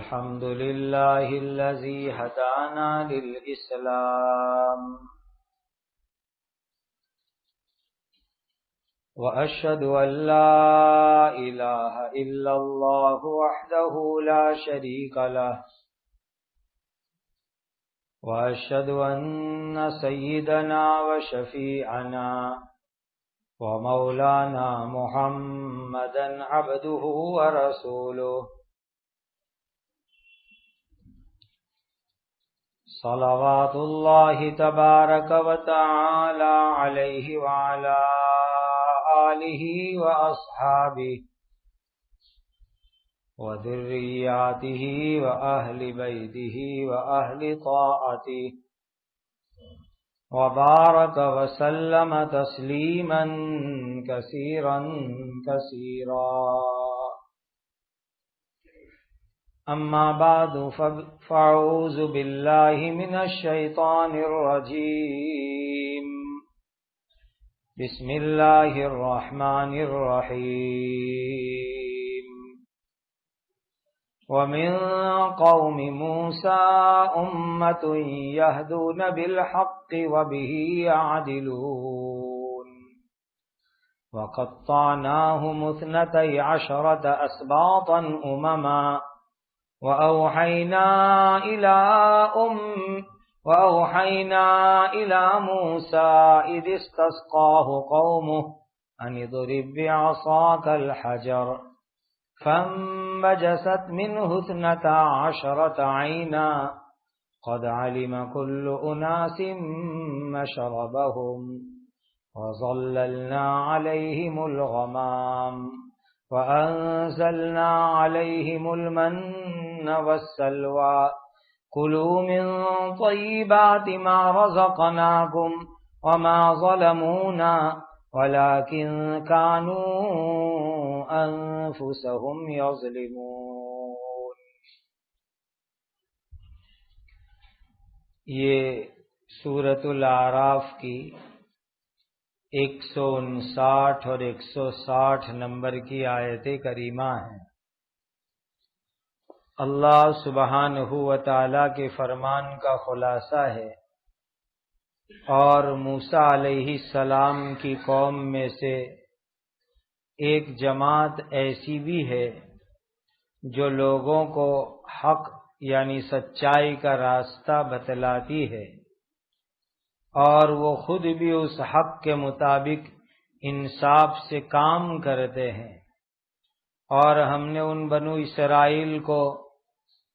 الحمد لله الذي هدانا للإسلام وأشهد أن لا إله إلا الله وحده لا شريك له وأشهد أن سيدنا وشفيعنا ومولانا محمدا عبده ورسوله صلوات الله تبارك وتعالى عليه وعلى آله وأصحابه وذرياته وأهل بيته وأهل طاعته وبارك وسلم تسليما كثيرا كثيرا. أما بعد فأعوذ بالله من الشيطان الرجيم. بسم الله الرحمن الرحيم. ومن قوم موسى أمة يهدون بالحق وبه يعدلون وقطعناهم 12 أسباطا أمما وأوحينا إلى موسى إذ استسقاه قومه أن اضرب بعصاك الحجر فانبجست منه 12 عينا قد علم كل أناس مشربهم وظللنا عليهم الغمام وأنزلنا عليهم المن والسلوى كلوا من طيبات ما رزقناكم وما ظلمونا ولكن كانوا أنفسهم يظلمون. یہ سورۃ الاعراف کی 159 اور 160 نمبر کی آیت کریمہ ہیں. اللہ سبحانہ و تعالی کے فرمان کا خلاصہ ہے اور موسیٰ علیہ السلام کی قوم میں سے ایک جماعت ایسی بھی ہے جو لوگوں کو حق یعنی سچائی کا راستہ بتلاتی ہے اور وہ خود بھی اس حق کے مطابق انصاف سے کام کرتے ہیں. اور ہم نے ان بنو اسرائیل کو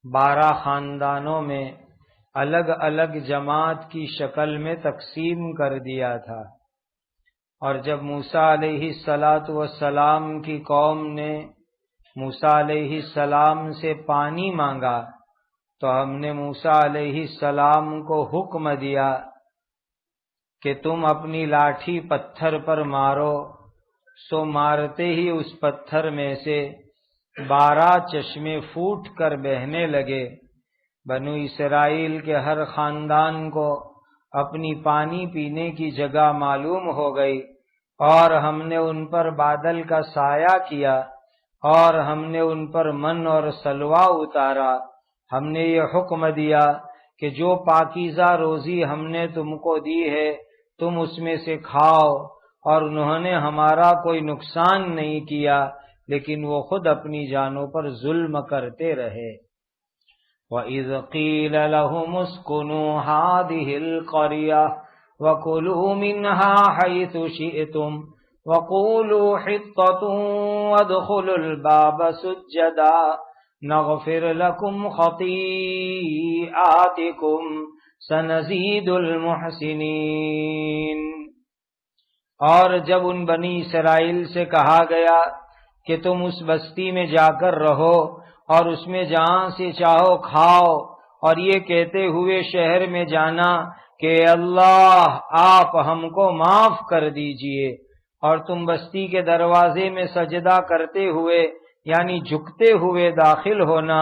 12 خاندانوں میں الگ الگ جماعت کی شکل میں تقسیم کر دیا تھا. اور جب موسیٰ علیہ السلام کی قوم نے موسیٰ علیہ السلام سے پانی مانگا تو ہم نے موسیٰ علیہ السلام کو حکم دیا کہ تم اپنی لاٹھی پتھر پر مارو. سو مارتے ہی اس پتھر میں سے 12 چشمے پھوٹ کر بہنے لگے. بنو اسرائیل کے ہر خاندان کو اپنی پانی پینے کی جگہ معلوم ہو گئی اور ہم نے ان پر بادل کا سایہ کیا اور ہم نے ان پر من اور سلوہ اتارا. ہم نے یہ حکم دیا کہ جو پاکیزہ روزی ہم نے تم کو دی ہے تم اس میں سے کھاؤ. اور انہوں نے ہمارا کوئی نقصان نہیں کیا لیکن وہ خود اپنی جانوں پر ظلم کرتے رہے. وَإِذْ قِيلَ لَهُمُ اسْكُنُوا هَٰذِهِ الْقَرْيَةَ وَكُلُوا مِنْهَا حَيْثُ شِئْتُمْ وَقُولُوا حِطَّةٌ وَادْخُلُوا الْبَابَ سُجَّدًا نَغْفِرْ لَكُمْ خَطِيئَاتِكُمْ سَنَزِيدُ الْمُحْسِنِينَ. اور جب ان بنی اسرائیل سے کہا گیا کہ تم اس بستی میں جا کر رہو اور اس میں جہاں سے چاہو کھاؤ اور یہ کہتے ہوئے شہر میں جانا کہ اللہ آپ ہم کو معاف کر دیجئے، اور تم بستی کے دروازے میں سجدہ کرتے ہوئے یعنی جھکتے ہوئے داخل ہونا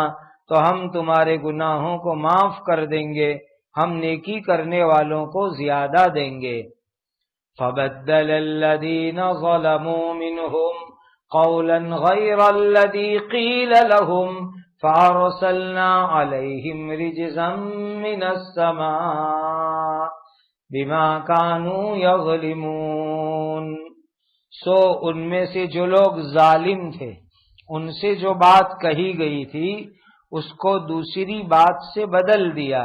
تو ہم تمہارے گناہوں کو معاف کر دیں گے، ہم نیکی کرنے والوں کو زیادہ دیں گے. فبدل الذين ظلموا منهم قولا غير الذي قيل لهم فَأَرْسَلْنَا عَلَيْهِمْ رِجْزًا مِّنَ السَّمَاءِ بِمَا كَانُوا يَظْلِمُونَ۔ سو ان میں سے جو لوگ ظالم تھے، ان سے جو بات کہی گئی تھی اس کو دوسری بات سے بدل دیا،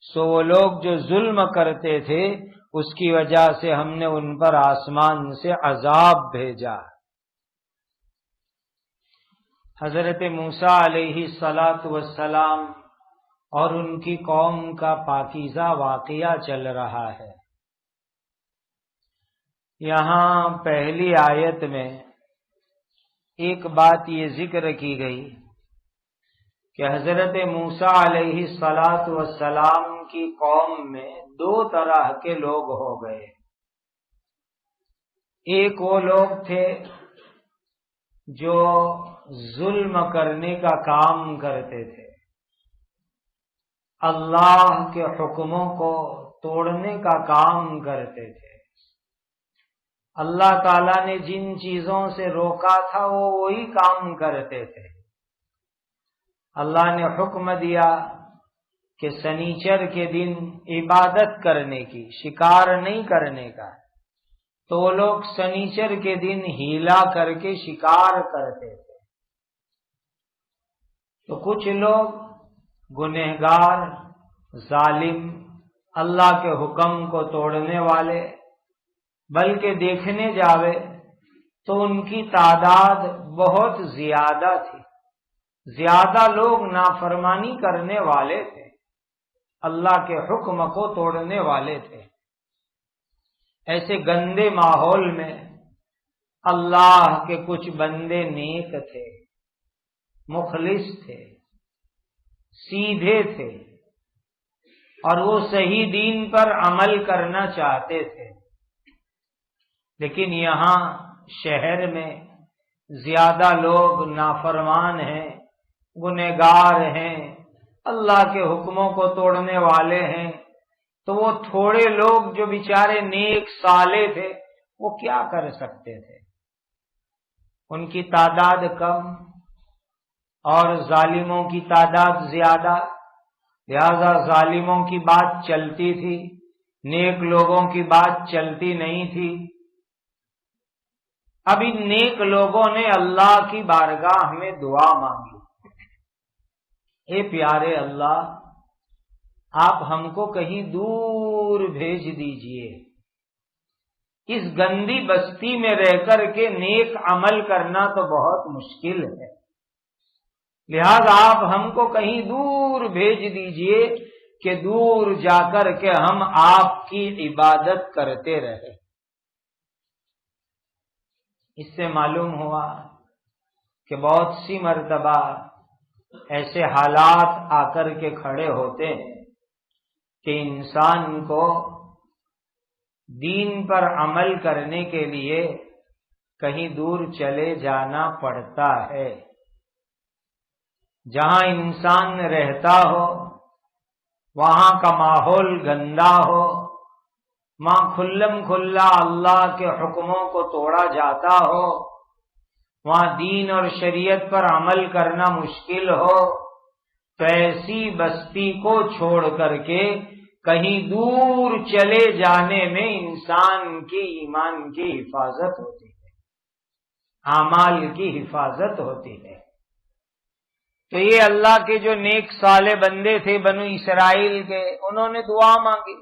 سو وہ لوگ جو ظلم کرتے تھے اس کی وجہ سے ہم نے ان پر آسمان سے عذاب بھیجا۔ حضرت موسیٰ علیہ السلام اور ان کی قوم کا پاکیزہ واقعہ چل رہا ہے۔ یہاں پہلی آیت میں ایک بات یہ ذکر کی گئی کہ حضرت موسیٰ علیہ السلام کی قوم میں دو طرح کے لوگ ہو گئے۔ ایک وہ لوگ تھے جو ظلم کرنے کا کام کرتے تھے، اللہ کے حکموں کو توڑنے کا کام کرتے تھے، اللہ تعالیٰ نے جن چیزوں سے روکا تھا وہ وہی کام کرتے تھے۔ اللہ نے حکم دیا کہ سنیچر کے دن عبادت کرنے کی، شکار نہیں کرنے کا، تو وہ لوگ سنیچر کے دن ہیلا کر کے شکار کرتے تھے۔ تو کچھ لوگ گنہگار، ظالم، اللہ کے حکم کو توڑنے والے، بلکہ دیکھنے جاوے تو ان کی تعداد بہت زیادہ تھی، زیادہ لوگ نافرمانی کرنے والے تھے، اللہ کے حکم کو توڑنے والے تھے۔ ایسے گندے ماحول میں اللہ کے کچھ بندے نیک تھے، مخلص تھے، سیدھے تھے، اور وہ صحیح دین پر عمل کرنا چاہتے تھے، لیکن یہاں شہر میں زیادہ لوگ نافرمان ہیں، گنہگار ہیں، اللہ کے حکموں کو توڑنے والے ہیں، تو وہ تھوڑے لوگ جو بیچارے نیک صالح تھے وہ کیا کر سکتے تھے؟ ان کی تعداد کم اور ظالموں کی تعداد زیادہ، لہذا ظالموں کی بات چلتی تھی، نیک لوگوں کی بات چلتی نہیں تھی۔ اب ان نیک لوگوں نے اللہ کی بارگاہ میں دعا مانگی، اے پیارے اللہ، آپ ہم کو کہیں دور بھیج دیجئے، اس گندی بستی میں رہ کر کے نیک عمل کرنا تو بہت مشکل ہے، لہذا آپ ہم کو کہیں دور بھیج دیجئے کہ دور جا کر کے ہم آپ کی عبادت کرتے رہے۔ اس سے معلوم ہوا کہ بہت سی مرتبہ ایسے حالات آ کر کے کھڑے ہوتے ہیں کہ انسان کو دین پر عمل کرنے کے لیے کہیں دور چلے جانا پڑتا ہے۔ جہاں انسان رہتا ہو وہاں کا ماحول گندا ہو، وہاں کھلم کھلا اللہ کے حکموں کو توڑا جاتا ہو، وہاں دین اور شریعت پر عمل کرنا مشکل ہو، تو ایسی بستی کو چھوڑ کر کے کہیں دور چلے جانے میں انسان کی ایمان کی حفاظت ہوتی ہے، اعمال کی حفاظت ہوتی ہے۔ تو یہ اللہ کے جو نیک صالح بندے تھے بنو اسرائیل کے، انہوں نے دعا مانگی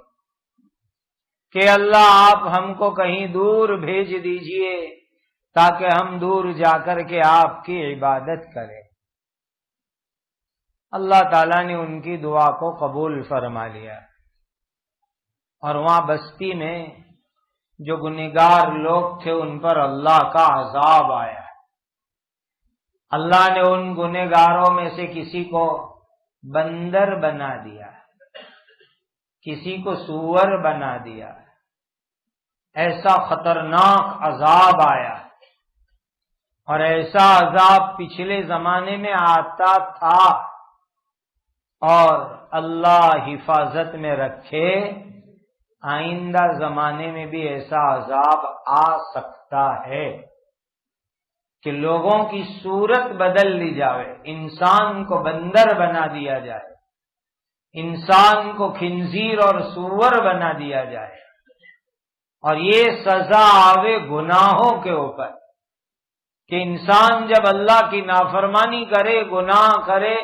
کہ اللہ آپ ہم کو کہیں دور بھیج دیجئے تاکہ ہم دور جا کر کے آپ کی عبادت کریں۔ اللہ تعالیٰ نے ان کی دعا کو قبول فرما لیا، اور وہاں بستی میں جو گنہگار لوگ تھے ان پر اللہ کا عذاب آیا۔ اللہ نے ان گنہگاروں میں سے کسی کو بندر بنا دیا، کسی کو سور بنا دیا، ایسا خطرناک عذاب آیا، اور ایسا عذاب پچھلے زمانے میں آتا تھا، اور اللہ حفاظت میں رکھے آئندہ زمانے میں بھی ایسا عذاب آ سکتا ہے کہ لوگوں کی صورت بدل لی جائے، انسان کو بندر بنا دیا جائے، انسان کو خنزیر اور سور بنا دیا جائے، اور یہ سزا آوے گناہوں کے اوپر کہ انسان جب اللہ کی نافرمانی کرے، گناہ کرے،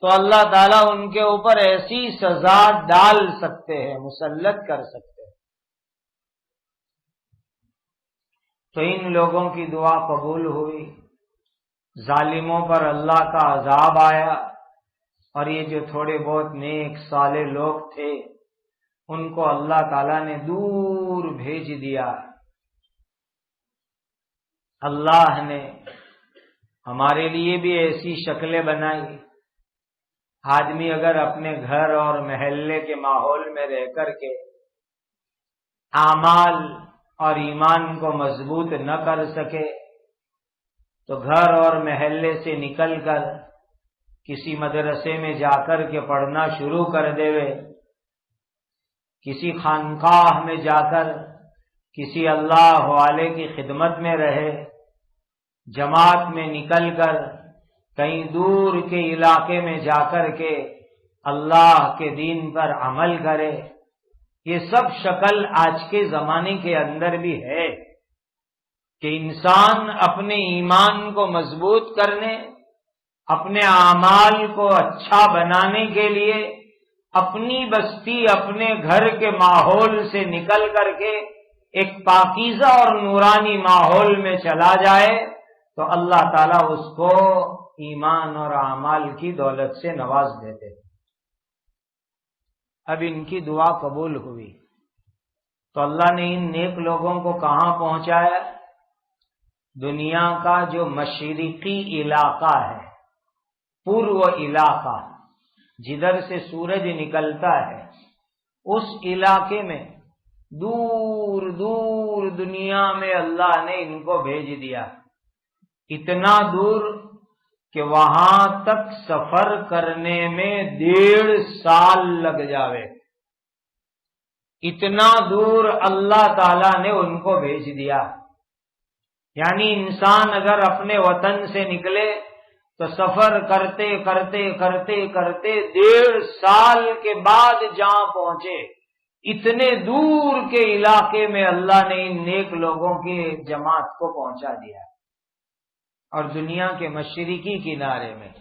تو اللہ تعالیٰ ان کے اوپر ایسی سزا ڈال سکتے ہیں، مسلط کر سکتے ہیں۔ تو ان لوگوں کی دعا قبول ہوئی، ظالموں پر اللہ کا عذاب آیا، اور یہ جو تھوڑے بہت نیک صالح لوگ تھے ان کو اللہ تعالیٰ نے دور بھیج دیا۔ اللہ نے ہمارے لیے بھی ایسی شکلیں بنائی، آدمی اگر اپنے گھر اور محلے کے ماحول میں رہ کر کے اعمال اور ایمان کو مضبوط نہ کر سکے تو گھر اور محلے سے نکل کر کسی مدرسے میں جا کر کے پڑھنا شروع کر دے، کسی خانقاہ میں جا کر کسی اللہ والے کی خدمت میں رہے، جماعت میں نکل کر کہیں دور کے علاقے میں جا کر کے اللہ کے دین پر عمل کرے، یہ سب شکل آج کے زمانے کے اندر بھی ہے کہ انسان اپنے ایمان کو مضبوط کرنے، اپنے اعمال کو اچھا بنانے کے لیے اپنی بستی، اپنے گھر کے ماحول سے نکل کر کے ایک پاکیزہ اور نورانی ماحول میں چلا جائے تو اللہ تعالیٰ اس کو ایمان اور اعمال کی دولت سے نواز دیتے۔ اب ان کی دعا قبول ہوئی تو اللہ نے ان نیک لوگوں کو کہاں پہنچایا؟ دنیا کا جو مشرقی علاقہ ہے، پورو علاقہ، جدھر سے سورج نکلتا ہے، اس علاقے میں دور دور دنیا میں اللہ نے ان کو بھیج دیا، اتنا دور کہ وہاں تک سفر کرنے میں 1.5 سال لگ جاوے، اتنا دور اللہ تعالیٰ نے ان کو بھیج دیا۔ یعنی انسان اگر اپنے وطن سے نکلے تو سفر کرتے کرتے کرتے کرتے 1.5 سال کے بعد جہاں پہنچے، اتنے دور کے علاقے میں اللہ نے ان نیک لوگوں کی جماعت کو پہنچا دیا، اور دنیا کے مشرقی کنارے میں،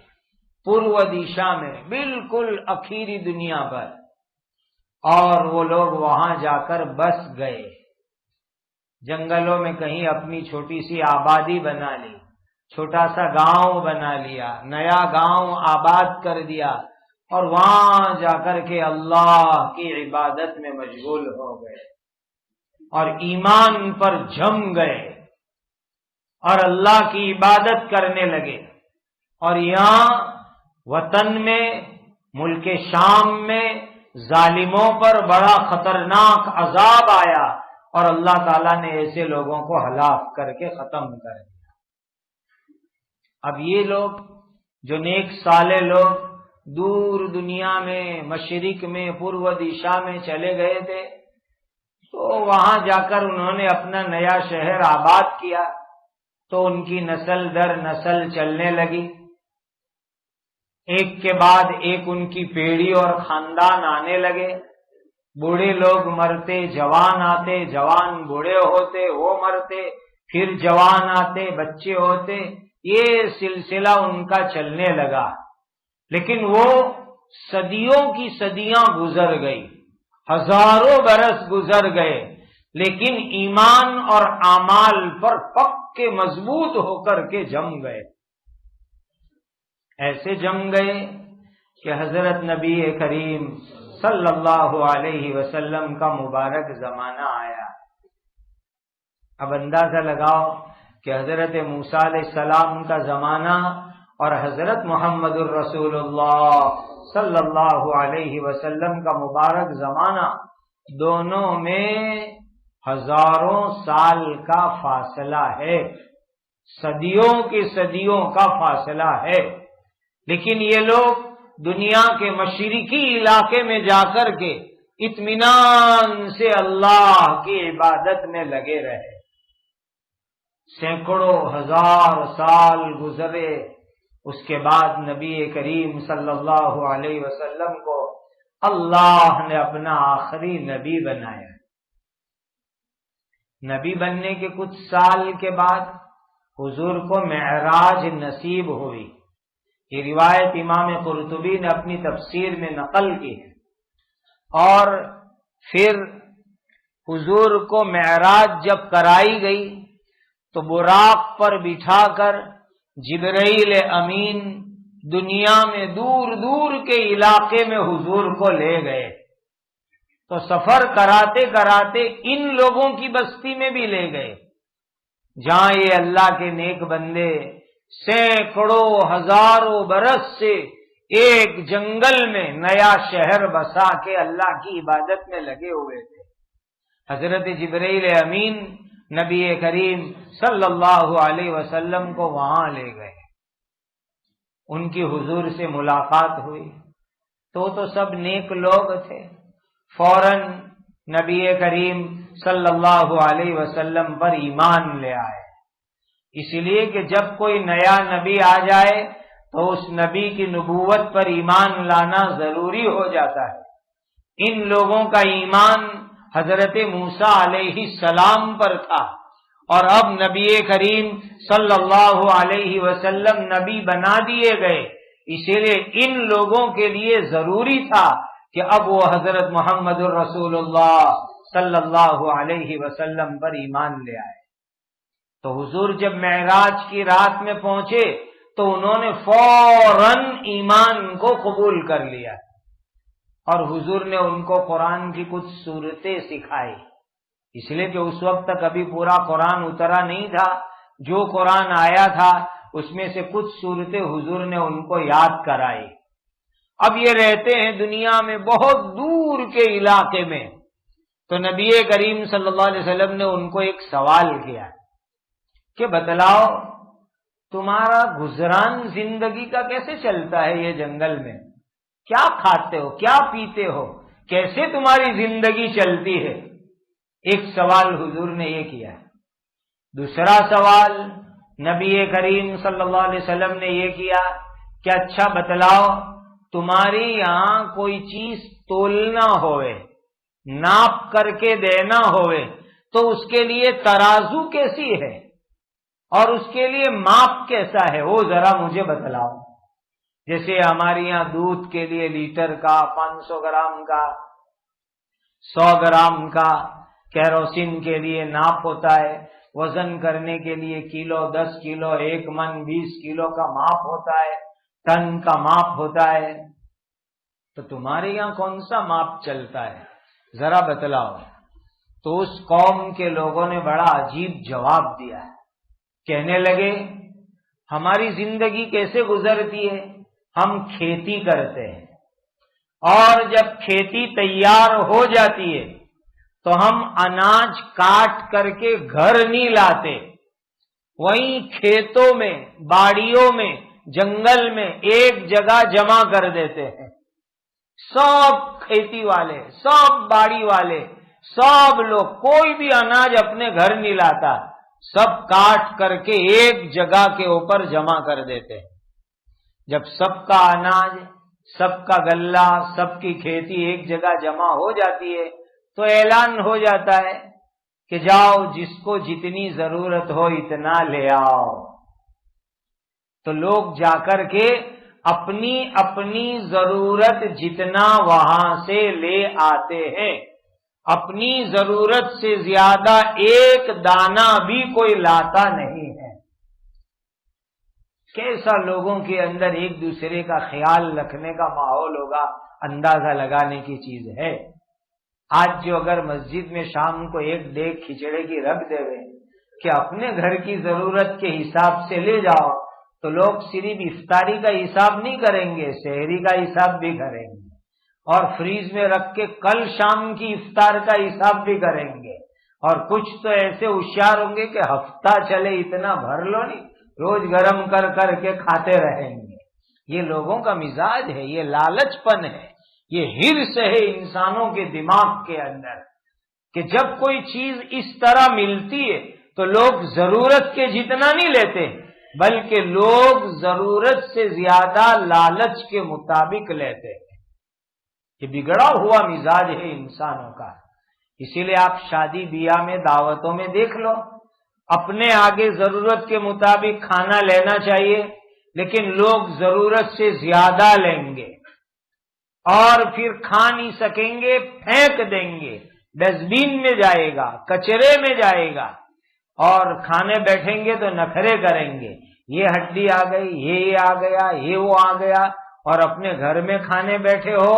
پورو دشا میں، بالکل اخیری دنیا پر، اور وہ لوگ وہاں جا کر بس گئے، جنگلوں میں کہیں اپنی چھوٹی سی آبادی بنا لی، چھوٹا سا گاؤں بنا لیا، نیا گاؤں آباد کر دیا، اور وہاں جا کر کے اللہ کی عبادت میں مشغول ہو گئے اور ایمان پر جم گئے اور اللہ کی عبادت کرنے لگے۔ اور یہاں وطن میں، ملک شام میں ظالموں پر بڑا خطرناک عذاب آیا، اور اللہ تعالیٰ نے ایسے لوگوں کو ہلاک کر کے ختم کر دیا۔ اب یہ لوگ جو نیک صالح لوگ دور دنیا میں، مشرق میں، پورو دشا میں چلے گئے تھے، تو وہاں جا کر انہوں نے اپنا نیا شہر آباد کیا، تو ان کی نسل در نسل چلنے لگی، ایک کے بعد ایک ان کی پیڑھی اور خاندان آنے لگے، بوڑھے لوگ مرتے، جوان آتے، جوان بوڑھے ہوتے، وہ مرتے، پھر جوان آتے، بچے ہوتے، یہ سلسلہ ان کا چلنے لگا۔ لیکن وہ صدیوں کی صدیاں گزر گئی، ہزاروں برس گزر گئے، لیکن ایمان اور اعمال پر پکے مضبوط ہو کر کے جم گئے، ایسے جم گئے کہ حضرت نبی کریم صلی اللہ علیہ وسلم کا مبارک زمانہ آیا۔ اب اندازہ لگاؤ کہ حضرت موسیٰ علیہ السلام کا زمانہ اور حضرت محمد الرسول اللہ صلی اللہ علیہ وسلم کا مبارک زمانہ، دونوں میں ہزاروں سال کا فاصلہ ہے، صدیوں کی صدیوں کا فاصلہ ہے، لیکن یہ لوگ دنیا کے مشرقی علاقے میں جا کر کے اطمینان سے اللہ کی عبادت میں لگے رہے۔ سینکڑوں ہزار سال گزرے، اس کے بعد نبی کریم صلی اللہ علیہ وسلم کو اللہ نے اپنا آخری نبی بنایا۔ نبی بننے کے کچھ سال کے بعد حضور کو معراج نصیب ہوئی۔ یہ روایت امام قرطبی نے اپنی تفسیر میں نقل کی ہے۔ اور پھر حضور کو معراج جب کرائی گئی تو براق پر بٹھا کر جبرائیل امین دنیا میں دور دور کے علاقے میں حضور کو لے گئے، تو سفر کراتے کراتے ان لوگوں کی بستی میں بھی لے گئے جہاں یہ اللہ کے نیک بندے سینکڑوں ہزاروں برس سے ایک جنگل میں نیا شہر بسا کے اللہ کی عبادت میں لگے ہوئے تھے۔ حضرت جبرائیل امین نبی کریم صلی اللہ علیہ وسلم کو وہاں لے گئے، ان کی حضور سے ملاقات ہوئی تو سب نیک لوگ تھے، فوراً نبی کریم صلی اللہ علیہ وسلم پر ایمان لے آئے۔ اس لیے کہ جب کوئی نیا نبی آ جائے تو اس نبی کی نبوت پر ایمان لانا ضروری ہو جاتا ہے۔ ان لوگوں کا ایمان حضرت موسیٰ علیہ السلام پر تھا، اور اب نبی کریم صلی اللہ علیہ وسلم نبی بنا دیے گئے، اسی لیے ان لوگوں کے لیے ضروری تھا کہ اب وہ حضرت محمد الرسول اللہ صلی اللہ علیہ وسلم پر ایمان لے آئے۔ تو حضور جب معراج کی رات میں پہنچے تو انہوں نے فوراً ایمان کو قبول کر لیا، اور حضور نے ان کو قرآن کی کچھ صورتیں سکھائی، اس لیے کہ اس وقت تک ابھی پورا قرآن اترا نہیں تھا۔ جو قرآن آیا تھا اس میں سے کچھ صورتیں حضور نے ان کو یاد کرائی۔ اب یہ رہتے ہیں دنیا میں بہت دور کے علاقے میں، تو نبی کریم صلی اللہ علیہ وسلم نے ان کو ایک سوال کیا کہ بتلاؤ تمہارا گزران زندگی کا کیسے چلتا ہے یہ جنگل میں؟ کیا کھاتے ہو، کیا پیتے ہو، کیسے تمہاری زندگی چلتی ہے؟ ایک سوال حضور نے یہ کیا۔ دوسرا سوال نبی کریم صلی اللہ علیہ وسلم نے یہ کیا کہ اچھا بتلاؤ تمہاری یہاں کوئی چیز تولنا ہوئے، ناپ کر کے دینا ہوئے تو اس کے لیے ترازو کیسی ہے اور اس کے لیے ماپ کیسا ہے، وہ ذرا مجھے بتلاؤ۔ جیسے ہمارے یہاں دودھ کے لیے لیٹر کا، 500 گرام کا، 100 گرام کا، کیروسین کے لیے ناپ ہوتا ہے، وزن کرنے کے لیے کلو، 10 کلو، 1 من، 20 کلو کا ماپ ہوتا ہے، ٹن کا ماپ ہوتا ہے۔ تو تمہارے یہاں کون سا ماپ چلتا ہے ذرا بتلاؤ۔ تو اس قوم کے لوگوں نے بڑا عجیب جواب دیا ہے، کہنے لگے ہماری زندگی کیسے گزرتی ہے، ہم کھیتی کرتے ہیں، اور جب کھیتی تیار ہو جاتی ہے تو ہم اناج کاٹ کر کے گھر نہیں لاتے، وہیں کھیتوں میں، باڑیوں میں، جنگل میں ایک جگہ جمع کر دیتے ہیں۔ سب کھیتی والے، سب باڑی والے، سب لوگ، کوئی بھی اناج اپنے گھر نہیں لاتا، سب کاٹ کر کے ایک جگہ کے اوپر جمع کر دیتے ہیں۔ جب سب کا اناج، سب کا غلہ، سب کی کھیتی ایک جگہ جمع ہو جاتی ہے تو اعلان ہو جاتا ہے کہ جاؤ جس کو جتنی ضرورت ہو اتنا لے آؤ۔ تو لوگ جا کر کے اپنی اپنی ضرورت جتنا وہاں سے لے آتے ہیں، اپنی ضرورت سے زیادہ ایک دانہ بھی کوئی لاتا نہیں ہے۔ کیسا لوگوں کے اندر ایک دوسرے کا خیال رکھنے کا ماحول ہوگا، اندازہ لگانے کی چیز ہے۔ آج جو اگر مسجد میں شام کو ایک دیگ کھچڑے کی رکھ دے کہ اپنے گھر کی ضرورت کے حساب سے لے جاؤ، تو لوگ صرف افطاری کا حساب نہیں کریں گے، سحری کا حساب بھی کریں گے، اور فریج میں رکھ کے کل شام کی افطار کا حساب بھی کریں گے، اور کچھ تو ایسے ہوشیار ہوں گے کہ ہفتہ چلے اتنا بھر لو نہیں، روز گرم کر کر کے کھاتے رہیں گے۔ یہ لوگوں کا مزاج ہے، یہ لالچ پن ہے، یہ ہرس ہے انسانوں کے دماغ کے اندر کہ جب کوئی چیز اس طرح ملتی ہے تو لوگ ضرورت کے جتنا نہیں لیتے، بلکہ لوگ ضرورت سے زیادہ لالچ کے مطابق لیتے ہیں۔ یہ بگڑا ہوا مزاج ہے انسانوں کا۔ اسی لیے آپ شادی بیاہ میں، دعوتوں میں دیکھ لو، اپنے آگے ضرورت کے مطابق کھانا لینا چاہیے، لیکن لوگ ضرورت سے زیادہ لیں گے اور پھر کھا نہیں سکیں گے، پھینک دیں گے، ڈسٹ بین میں جائے گا، کچرے میں جائے گا، اور کھانے بیٹھیں گے تو نخرے کریں گے، یہ ہڈی آ گئی، یہ آ گیا، یہ وہ آ گیا، اور اپنے گھر میں کھانے بیٹھے ہو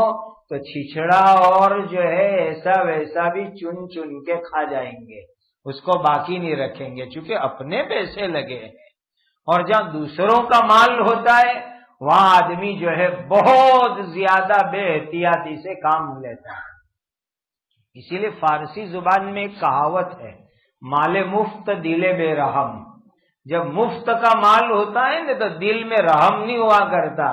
تو چھچڑا اور جو ہے ایسا ویسا بھی چن چن کے کھا جائیں گے، اس کو باقی نہیں رکھیں گے، چونکہ اپنے پیسے لگے ہیں۔ اور جہاں دوسروں کا مال ہوتا ہے وہاں آدمی جو ہے بہت زیادہ بے احتیاطی سے کام لیتا ہے۔ اسی لیے فارسی زبان میں ایک کہاوت ہے، مال مفت دل بے رحم۔ جب مفت کا مال ہوتا ہے نا تو دل میں رحم نہیں ہوا کرتا،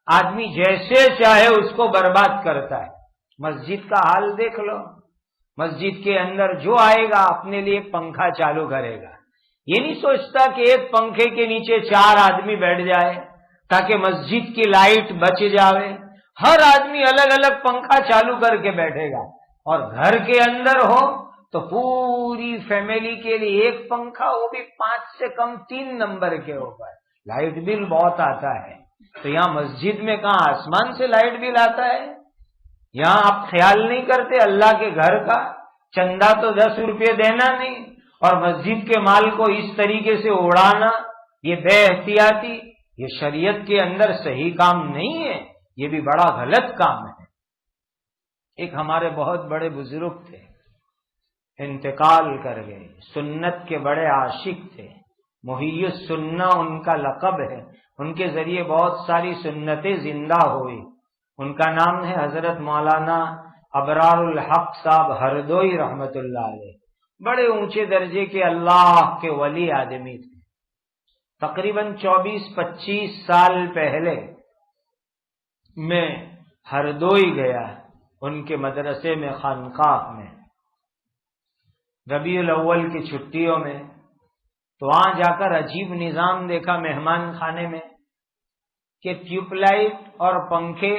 آدمی جیسے چاہے اس کو برباد کرتا ہے۔ مسجد کا حال دیکھ لو، مسجد کے اندر جو آئے گا اپنے لیے پنکھا چالو کرے گا، یہ نہیں سوچتا کہ ایک پنکھے کے نیچے 4 آدمی بیٹھ جائے تاکہ مسجد کی لائٹ بچ جاوے۔ ہر آدمی الگ الگ پنکھا چالو کر کے بیٹھے گا، اور گھر کے اندر ہو تو پوری فیملی کے لیے ایک پنکھا، وہ بھی 5 سے کم 3 نمبر کے اوپر۔ لائٹ بل بہت آتا ہے، تو یہاں مسجد میں کہاں آسمان سے لائٹ بل آتا ہے؟ یہاں آپ خیال نہیں کرتے اللہ کے گھر کا؟ چندہ تو 10 روپے دینا نہیں، اور مسجد کے مال کو اس طریقے سے اڑانا، یہ بے احتیاطی، یہ شریعت کے اندر صحیح کام نہیں ہے، یہ بھی بڑا غلط کام ہے۔ ایک ہمارے بہت بڑے بزرگ تھے، انتقال کر گئے، سنت کے بڑے عاشق تھے، محی السنہ ان کا لقب ہے، ان کے ذریعے بہت ساری سنتیں زندہ ہوئی۔ ان کا نام ہے حضرت مولانا ابرار الحق صاحب ہردوئی رحمت اللہ علیہ۔ بڑے اونچے درجے کے اللہ کے ولی آدمی تھے۔ تقریباً 24-25 سال پہلے میں ہردوئی گیا ان کے مدرسے میں، خانقاہ میں، ربیع الاول کی چھٹیوں میں، تو وہاں جا کر عجیب نظام دیکھا مہمان خانے میں کہ ٹیوب لائٹ اور پنکھے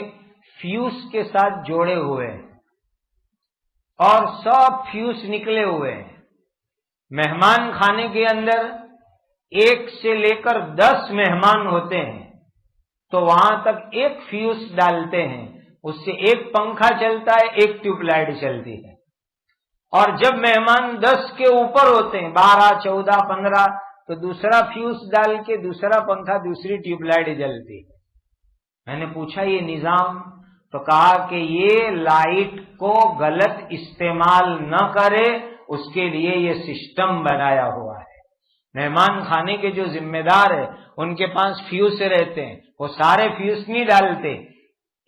فیوز کے ساتھ جوڑے ہوئے ہیں، اور سب فیوز نکلے ہوئے ہیں۔ مہمان خانے کے اندر 1 سے لے کر 10 مہمان ہوتے ہیں، تو وہاں تک ایک فیوز ڈالتے ہیں، اس سے ایک پنکھا چلتا ہے، ایک ٹیوب لائٹ چلتی ہے۔ اور جب مہمان 10 کے اوپر ہوتے ہیں، 12, 14, 15، تو دوسرا فیوز ڈال کے دوسرا پنکھا، دوسری ٹیوب لائٹ جلتی ہے۔ میں نے پوچھا یہ نظام؟ تو کہا کہ یہ لائٹ کو غلط استعمال نہ کرے اس کے لیے یہ سسٹم بنایا ہوا ہے۔ مہمان خانے کے جو ذمہ دار ہے ان کے پاس فیوز رہتے ہیں، وہ سارے فیوز نہیں ڈالتے،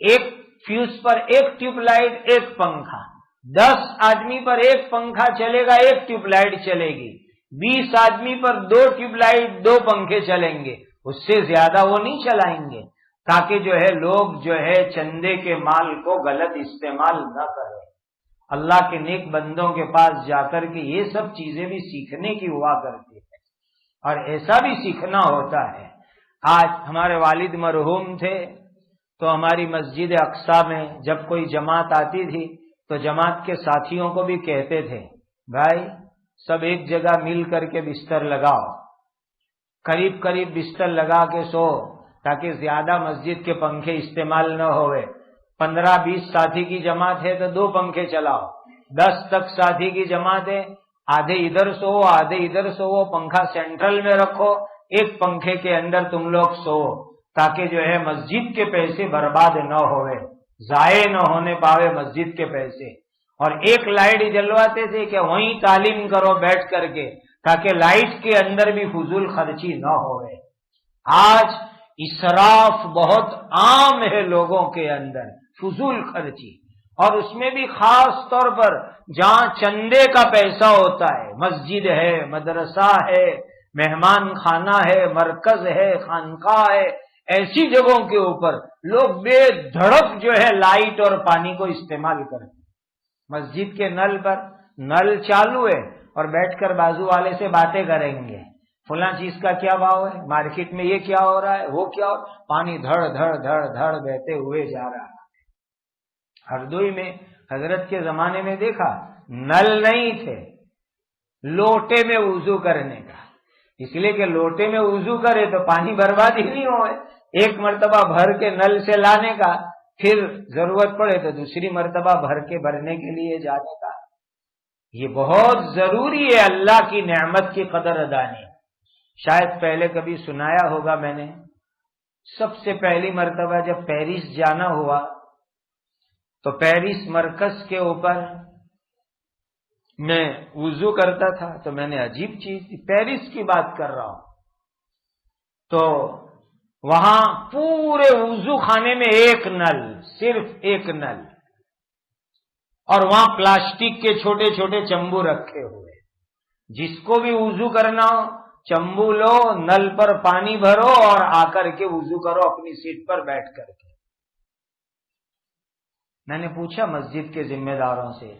ایک فیوز پر ایک ٹیوب لائٹ، ایک پنکھا، 10 آدمی پر ایک پنکھا چلے گا، ایک ٹیوب لائٹ چلے گی، 20 آدمی پر 2 ٹیوب لائٹ، 2 پنکھے چلیں گے، اس سے زیادہ وہ نہیں چلائیں گے، تاکہ جو ہے لوگ جو ہے چندے کے مال کو غلط استعمال نہ کریں۔ اللہ کے نیک بندوں کے پاس جا کر کے یہ سب چیزیں بھی سیکھنے کی ہوا کرتی ہے، اور ایسا بھی سیکھنا ہوتا ہے۔ آج ہمارے والد مرحوم تھے، تو ہماری مسجد اقصی میں جب کوئی جماعت آتی تھی تو جماعت کے ساتھیوں کو بھی کہتے تھے، بھائی سب ایک جگہ مل کر کے بستر لگاؤ، قریب قریب بستر لگا کے سو، تاکہ زیادہ مسجد کے پنکھے استعمال نہ ہوئے۔ 15-20 ساتھی کی جماعت ہے تو 2 پنکھے چلاؤ، 10 تک ساتھی کی جماعت ہے، آدھے ادھر سو آدھے ادھر سو، پنکھا سینٹرل میں رکھو، ایک پنکھے کے اندر تم لوگ سو، تاکہ جو ہے مسجد کے پیسے برباد نہ ہوئے، ضائع نہ ہونے پاوے مسجد کے پیسے۔ اور ایک لائٹ جلواتے تھے کہ وہیں تعلیم کرو بیٹھ کر کے، تاکہ لائٹ کے اندر بھی فضول خرچی نہ ہوئے۔ آج اسراف بہت عام ہے لوگوں کے اندر، فضول خرچی، اور اس میں بھی خاص طور پر جہاں چندے کا پیسہ ہوتا ہے، مسجد ہے، مدرسہ ہے، مہمان خانہ ہے، مرکز ہے، خانقاہ ہے، ایسی جگہوں کے اوپر لوگ بے دھڑک جو ہے لائٹ اور پانی کو استعمال کرتے ہیں۔ مسجد کے نل پر نل چالو ہے اور بیٹھ کر بازو والے سے باتیں کریں گے، فلاں چیز کا کیا بھاؤ ہے، مارکیٹ میں یہ کیا ہو رہا ہے، وہ کیا ہو، پانی دھڑ دھڑ دھڑ دھڑ بہتے ہوئے جا رہا ہے۔ ہردوئی میں حضرت کے زمانے میں دیکھا نل نہیں تھے، لوٹے میں وضو کرنے کا، اس لیے کہ لوٹے میں وضو کرے تو پانی برباد ہی نہیں ہوئے، ایک مرتبہ بھر کے نل سے لانے کا، پھر ضرورت پڑے تو دوسری مرتبہ بھر کے بھرنے کے لیے جانے کا۔ یہ بہت ضروری ہے اللہ کی نعمت کی قدر ادانی۔ شاید پہلے کبھی سنایا ہوگا میں نے، سب سے پہلی مرتبہ جب پیرس جانا ہوا تو پیرس مرکز کے اوپر میں وضو کرتا تھا، تو میں نے عجیب چیز، پیرس کی بات کر رہا ہوں، تو وہاں پورے وضو خانے میں ایک نل، صرف ایک نل، اور وہاں پلاسٹک کے چھوٹے چھوٹے چمبو رکھے ہوئے، جس کو بھی وضو کرنا ہو چمبو لو، نل پر پانی بھرو اور آ کر کے وضو کرو اپنی سیٹ پر بیٹھ کر کے۔ میں نے پوچھا مسجد کے ذمہ داروں سے،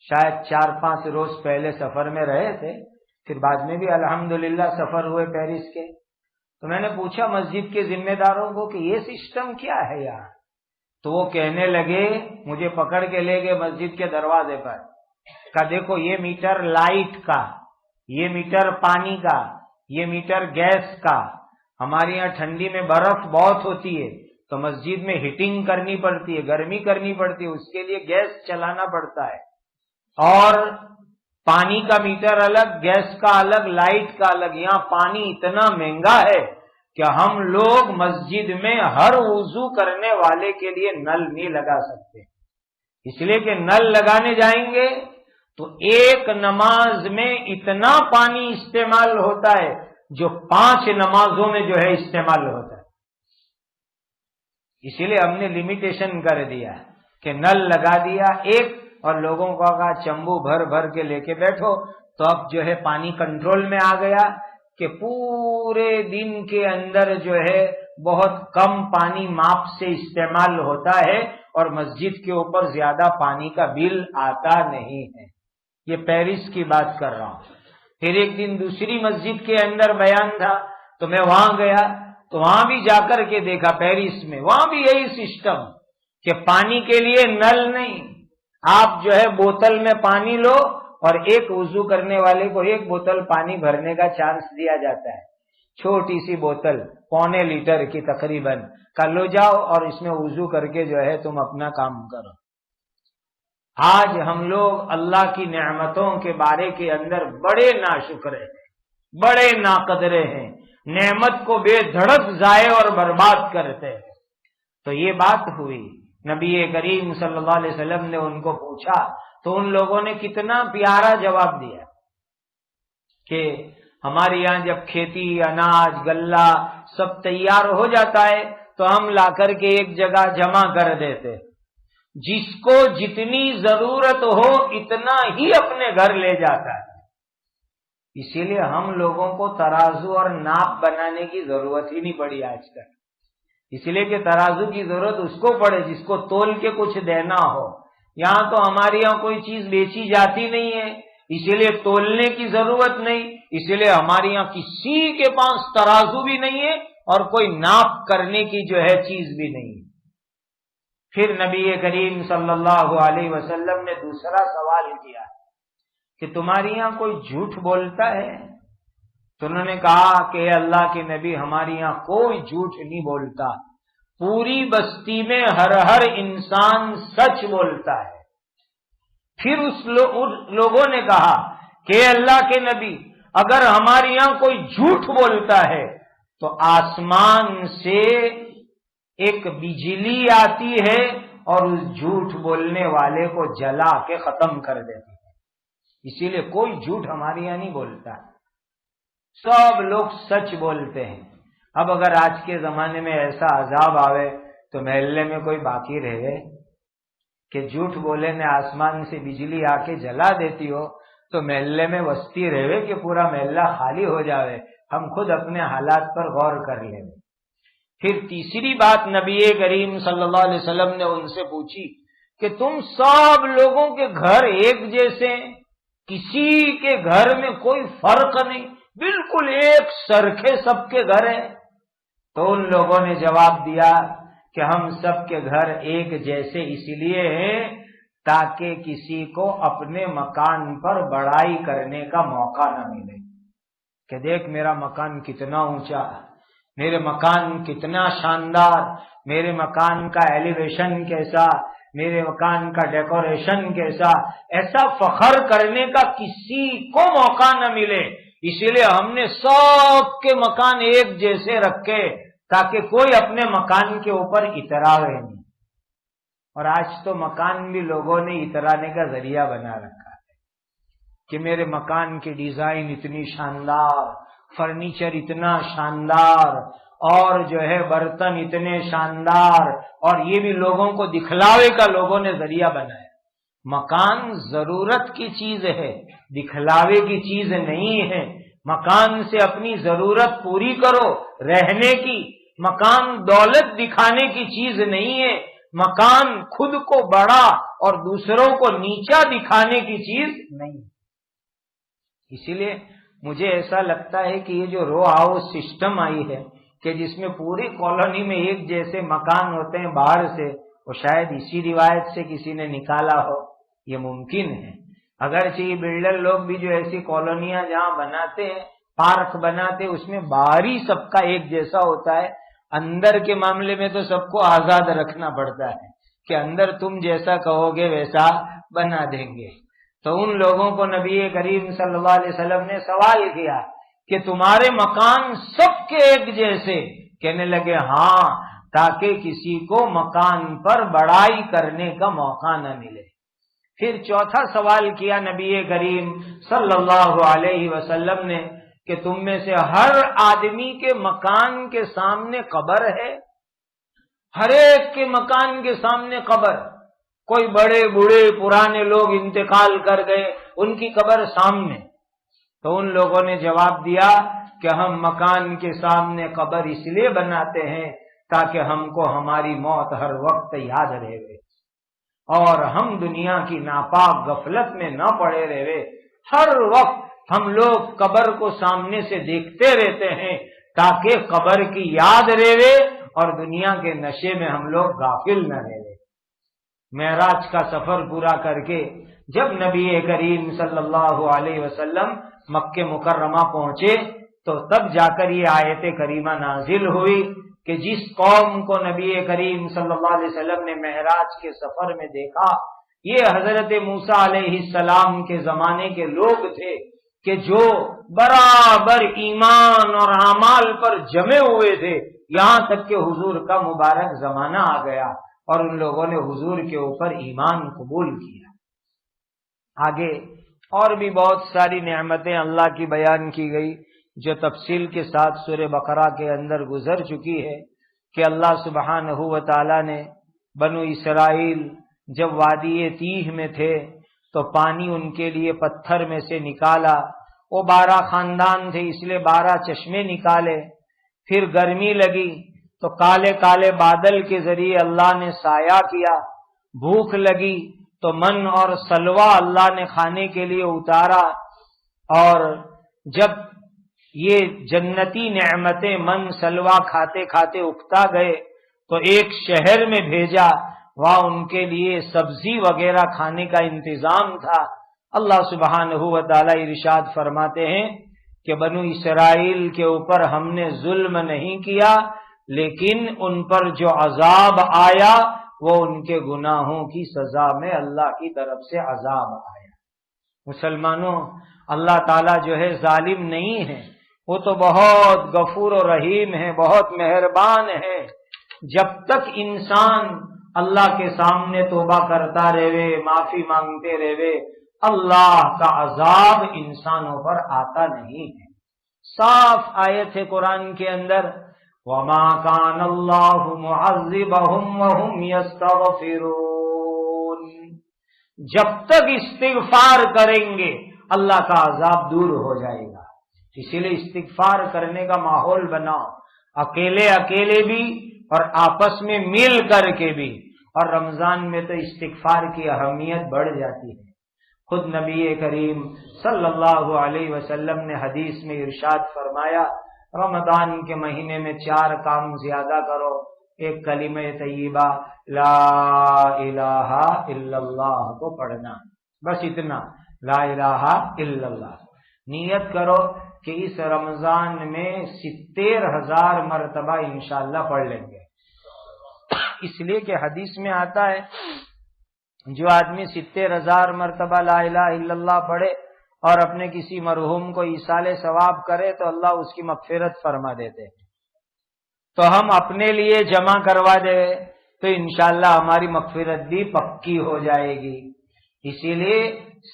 شاید 4-5 روز پہلے سفر میں رہے تھے، پھر بعد میں بھی الحمدللہ سفر ہوئے پیرس کے، تو میں نے پوچھا مسجد کے ذمہ داروں کو کہ یہ سسٹم کیا ہے یار؟ تو وہ کہنے لگے، مجھے پکڑ کے لے گئے مسجد کے دروازے پر، کہا دیکھو یہ میٹر لائٹ کا، یہ میٹر پانی کا، یہ میٹر گیس کا، ہمارے یہاں ٹھنڈی میں برف بہت ہوتی ہے تو مسجد میں ہیٹنگ کرنی پڑتی ہے، گرمی کرنی پڑتی ہے، اس کے لیے گیس چلانا پڑتا ہے، اور پانی کا میٹر الگ، گیس کا الگ، لائٹ کا الگ۔ یہاں پانی اتنا مہنگا ہے کہ ہم لوگ مسجد میں ہر وضو کرنے والے کے لیے نل نہیں لگا سکتے، اس لیے کہ نل لگانے جائیں گے تو ایک نماز میں اتنا پانی استعمال ہوتا ہے جو 5 نمازوں میں جو ہے استعمال ہوتا ہے۔ اسی لیے ہم نے لمیٹیشن کر دیا کہ نل لگا دیا ایک، اور لوگوں کو کہا چمبو بھر بھر کے لے کے بیٹھو، تو اب جو ہے پانی کنٹرول میں آ گیا کہ پورے دن کے اندر جو ہے بہت کم پانی ماپ سے استعمال ہوتا ہے، اور مسجد کے اوپر زیادہ پانی کا بل آتا نہیں ہے۔ یہ پیرس کی بات کر رہا ہوں۔ پھر ایک دن دوسری مسجد کے اندر بیان تھا تو میں وہاں گیا، تو وہاں بھی جا کر کے دیکھا پیرس میں، وہاں بھی یہی سسٹم کہ پانی کے لیے نل نہیں، آپ جو ہے بوتل میں پانی لو، اور ایک وضو کرنے والے کو ایک بوتل پانی بھرنے کا چانس دیا جاتا ہے، چھوٹی سی بوتل 1.25 لیٹر کی تقریباً، کل لو جاؤ اور اس میں وضو کر کے جو ہے تم اپنا کام کرو۔ آج ہم لوگ اللہ کی نعمتوں کے بارے کے اندر بڑے ناشکرے ہیں، بڑے ناقدرے ہیں، نعمت کو بے دھڑک ضائع اور برباد کرتے ہیں۔ تو یہ بات ہوئی، نبی کریم صلی اللہ علیہ وسلم نے ان کو پوچھا تو ان لوگوں نے کتنا پیارا جواب دیا کہ ہمارے یہاں جب کھیتی، اناج، غلہ سب تیار ہو جاتا ہے تو ہم لا کر کے ایک جگہ جمع کر دیتے، جس کو جتنی ضرورت ہو اتنا ہی اپنے گھر لے جاتا ہے۔ اسی لیے ہم لوگوں کو ترازو اور ناپ بنانے کی ضرورت ہی نہیں پڑی آج تک، اس لیے کہ ترازو کی ضرورت اس کو پڑے جس کو تول کے کچھ دینا ہو۔ یہاں تو ہمارے یہاں کوئی چیز بیچی جاتی نہیں ہے، اسی لیے تولنے کی ضرورت نہیں، اسی لیے ہمارے یہاں کسی کے پاس ترازو بھی نہیں ہے اور کوئی ناپ کرنے کی جو ہے چیز بھی نہیں ہے۔ پھر نبی کریم صلی اللہ علیہ وسلم نے دوسرا سوال کیا کہ تمہارے یہاں کوئی جھوٹ بولتا ہے؟ تو انہوں نے کہا کہ اللہ کے نبی ہمارے یہاں کوئی جھوٹ نہیں بولتا، پوری بستی میں ہر انسان سچ بولتا ہے۔ پھر اس لوگوں نے کہا کہ اللہ کے نبی اگر ہمارے یہاں کوئی جھوٹ بولتا ہے تو آسمان سے ایک بجلی آتی ہے اور اس جھوٹ بولنے والے کو جلا کے ختم کر دیتی ہے، اسی لیے کوئی جھوٹ ہمارے یہاں نہیں بولتا، سب لوگ سچ بولتے ہیں۔ اب اگر آج کے زمانے میں ایسا عذاب آوے تو محلے میں کوئی باقی رہے کہ جھوٹ بولے نے آسمان سے بجلی آ کے جلا دیتی ہو، تو محلے میں وسطی رہے کہ پورا محلہ خالی ہو جاوے؟ ہم خود اپنے حالات پر غور کر لیں۔ پھر تیسری بات نبی کریم صلی اللہ علیہ وسلم نے ان سے پوچھی کہ تم سب لوگوں کے گھر ایک جیسے ہیں؟ کسی کے گھر میں کوئی فرق نہیں، بالکل ایک سرکھے سب کے گھر ہیں۔ تو ان لوگوں نے جواب دیا کہ ہم سب کے گھر ایک جیسے اس لیے ہیں تاکہ کسی کو اپنے مکان پر بڑائی کرنے کا موقع نہ ملے کہ دیکھ میرا مکان کتنا اونچا، میرے مکان کتنا شاندار، میرے مکان کا ایلیویشن کیسا، میرے مکان کا ڈیکوریشن کیسا، ایسا فخر کرنے کا کسی کو موقع نہ ملے، اسی لیے ہم نے سب کے مکان ایک جیسے رکھے تاکہ کوئی اپنے مکان کے اوپر اتراوے نہیں۔ اور آج تو مکان بھی لوگوں نے اترانے کا ذریعہ بنا رکھا ہے کہ میرے مکان کی ڈیزائن اتنی شاندار، فرنیچر اتنا شاندار، اور جو ہے برتن اتنے شاندار، اور یہ بھی لوگوں کو دکھلاوے کا لوگوں نے ذریعہ بنایا۔ مکان ضرورت کی چیز ہے، دکھلاوے کی چیز نہیں ہے۔ مکان سے اپنی ضرورت پوری کرو رہنے کی، مکان دولت دکھانے کی چیز نہیں ہے، مکان خود کو بڑا اور دوسروں کو نیچا دکھانے کی چیز نہیں۔ اسی لیے مجھے ایسا لگتا ہے کہ یہ جو رو ہاؤس سسٹم آئی ہے کہ جس میں پوری کالونی میں ایک جیسے مکان ہوتے ہیں باہر سے، وہ شاید اسی روایت سے کسی نے نکالا ہو، یہ ممکن ہے۔ اگرچہ یہ بلڈر لوگ بھی جو ایسی کالونیاں جہاں بناتے ہیں، پارک بناتے، اس میں باہری سب کا ایک جیسا ہوتا ہے، اندر کے معاملے میں تو سب کو آزاد رکھنا پڑتا ہے کہ اندر تم جیسا کہو گے ویسا بنا دیں گے۔ تو ان لوگوں کو نبی کریم صلی اللہ علیہ وسلم نے سوال کیا کہ تمہارے مکان سب کے ایک جیسے؟ کہنے لگے ہاں، تاکہ کسی کو مکان پر بڑائی کرنے کا موقع نہ ملے۔ پھر چوتھا سوال کیا نبی کریم صلی اللہ علیہ وسلم نے کہ تم میں سے ہر آدمی کے مکان کے سامنے قبر ہے؟ ہر ایک کے مکان کے سامنے قبر، کوئی بڑے بوڑھے پرانے لوگ انتقال کر گئے، ان کی قبر سامنے؟ تو ان لوگوں نے جواب دیا کہ ہم مکان کے سامنے قبر اس لیے بناتے ہیں تاکہ ہم کو ہماری موت ہر وقت یاد رہے اور ہم دنیا کی ناپاک غفلت میں نہ پڑے رہے۔ ہر وقت ہم لوگ قبر کو سامنے سے دیکھتے رہتے ہیں تاکہ قبر کی یاد رہے اور دنیا کے نشے میں ہم لوگ غافل نہ رہے۔ معراج کا سفر پورا کر کے جب نبی کریم صلی اللہ علیہ وسلم مکہ مکرمہ پہنچے تو تب جا کر یہ آیت کریمہ نازل ہوئی کہ جس قوم کو نبی کریم صلی اللہ علیہ وسلم نے معراج کے سفر میں دیکھا، یہ حضرت موسیٰ علیہ السلام کے زمانے کے لوگ تھے کہ جو برابر ایمان اور اعمال پر جمے ہوئے تھے، یہاں تک کہ حضور کا مبارک زمانہ آ گیا اور ان لوگوں نے حضور کے اوپر ایمان قبول کیا۔ آگے اور بھی بہت ساری نعمتیں اللہ کی بیان کی گئی جو تفصیل کے ساتھ سورہ بقرہ کے اندر گزر چکی ہے کہ اللہ سبحانہ و تعالی نے بنو اسرائیل جب وادی تیہ میں تھے تو پانی ان کے لیے پتھر میں سے نکالا، وہ 12 خاندان تھے اس لیے 12 چشمے نکالے۔ پھر گرمی لگی تو کالے کالے بادل کے ذریعے اللہ نے سایہ کیا، بھوک لگی تو من اور سلوہ اللہ نے کھانے کے لیے اتارا، اور جب یہ جنتی نعمتیں من سلوہ کھاتے کھاتے اکتا گئے تو ایک شہر میں بھیجا، وہاں ان کے لیے سبزی وغیرہ کھانے کا انتظام تھا۔ اللہ سبحانہ و تعالی ارشاد فرماتے ہیں کہ بنو اسرائیل کے اوپر ہم نے ظلم نہیں کیا، لیکن ان پر جو عذاب آیا وہ ان کے گناہوں کی سزا میں اللہ کی طرف سے عذاب آیا۔ مسلمانوں، اللہ تعالیٰ جو ہے ظالم نہیں ہے، وہ تو بہت غفور و رحیم ہے، بہت مہربان ہے۔ جب تک انسان اللہ کے سامنے توبہ کرتا رہے، معافی مانگتے رہے، اللہ کا عذاب انسانوں پر آتا نہیں ہے۔ صاف آیت ہے قرآن کے اندر، وَمَا كَانَ اللَّهُ مُعَذِّبَهُمْ وَهُمْ يَسْتَغْفِرُونَ، جب تک استغفار کریں گے اللہ کا عذاب دور ہو جائے گا۔ اسی لیے استغفار کرنے کا ماحول بناؤ، اکیلے اکیلے بھی اور آپس میں مل کر کے بھی، اور رمضان میں تو استغفار کی اہمیت بڑھ جاتی ہے۔ خود نبی کریم صلی اللہ علیہ وسلم نے حدیث میں ارشاد فرمایا رمضان کے مہینے میں 4 کام زیادہ کرو. ایک کلمہ طیبہ لا الہ الا اللہ کو پڑھنا، بس اتنا، لا الہ الا اللہ. نیت کرو کہ اس رمضان میں 70,000 مرتبہ انشاءاللہ پڑھ لیں گے. اس لیے کہ حدیث میں آتا ہے جو آدمی 70,000 مرتبہ لا الہ الا اللہ پڑھے اور اپنے کسی مرحوم کو ایصال ثواب کرے تو اللہ اس کی مغفرت فرما دیتے. تو ہم اپنے لیے جمع کروا دے تو انشاءاللہ ہماری مغفرت بھی پکی ہو جائے گی. اسی لیے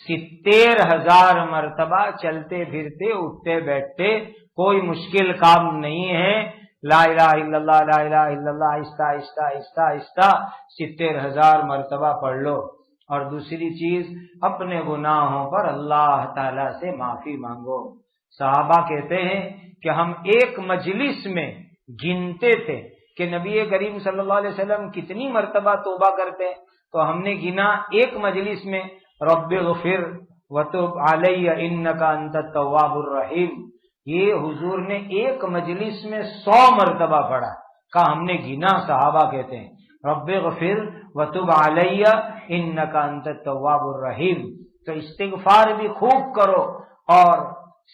70,000 مرتبہ چلتے پھرتے اٹھتے بیٹھتے کوئی مشکل کام نہیں ہے. لا الہ الا اللہ لا الہ الا اللہ آہستہ آہستہ آہستہ آہستہ 70,000 مرتبہ پڑھ لو. اور دوسری چیز اپنے گناہوں پر اللہ تعالی سے معافی مانگو. صحابہ کہتے ہیں کہ ہم ایک مجلس میں گنتے تھے کہ نبی کریم صلی اللہ علیہ وسلم کتنی مرتبہ توبہ کرتے، تو ہم نے گنا ایک مجلس میں رب اغفر وتب علی انک انت التواب الرحیم. یہ حضور نے ایک مجلس میں 100 مرتبہ پڑھا. کہا ہم نے گنا. صحابہ کہتے ہیں رب اغفر وتب علی انک انت التواب الرحیم. تو استغفار بھی خوب کرو اور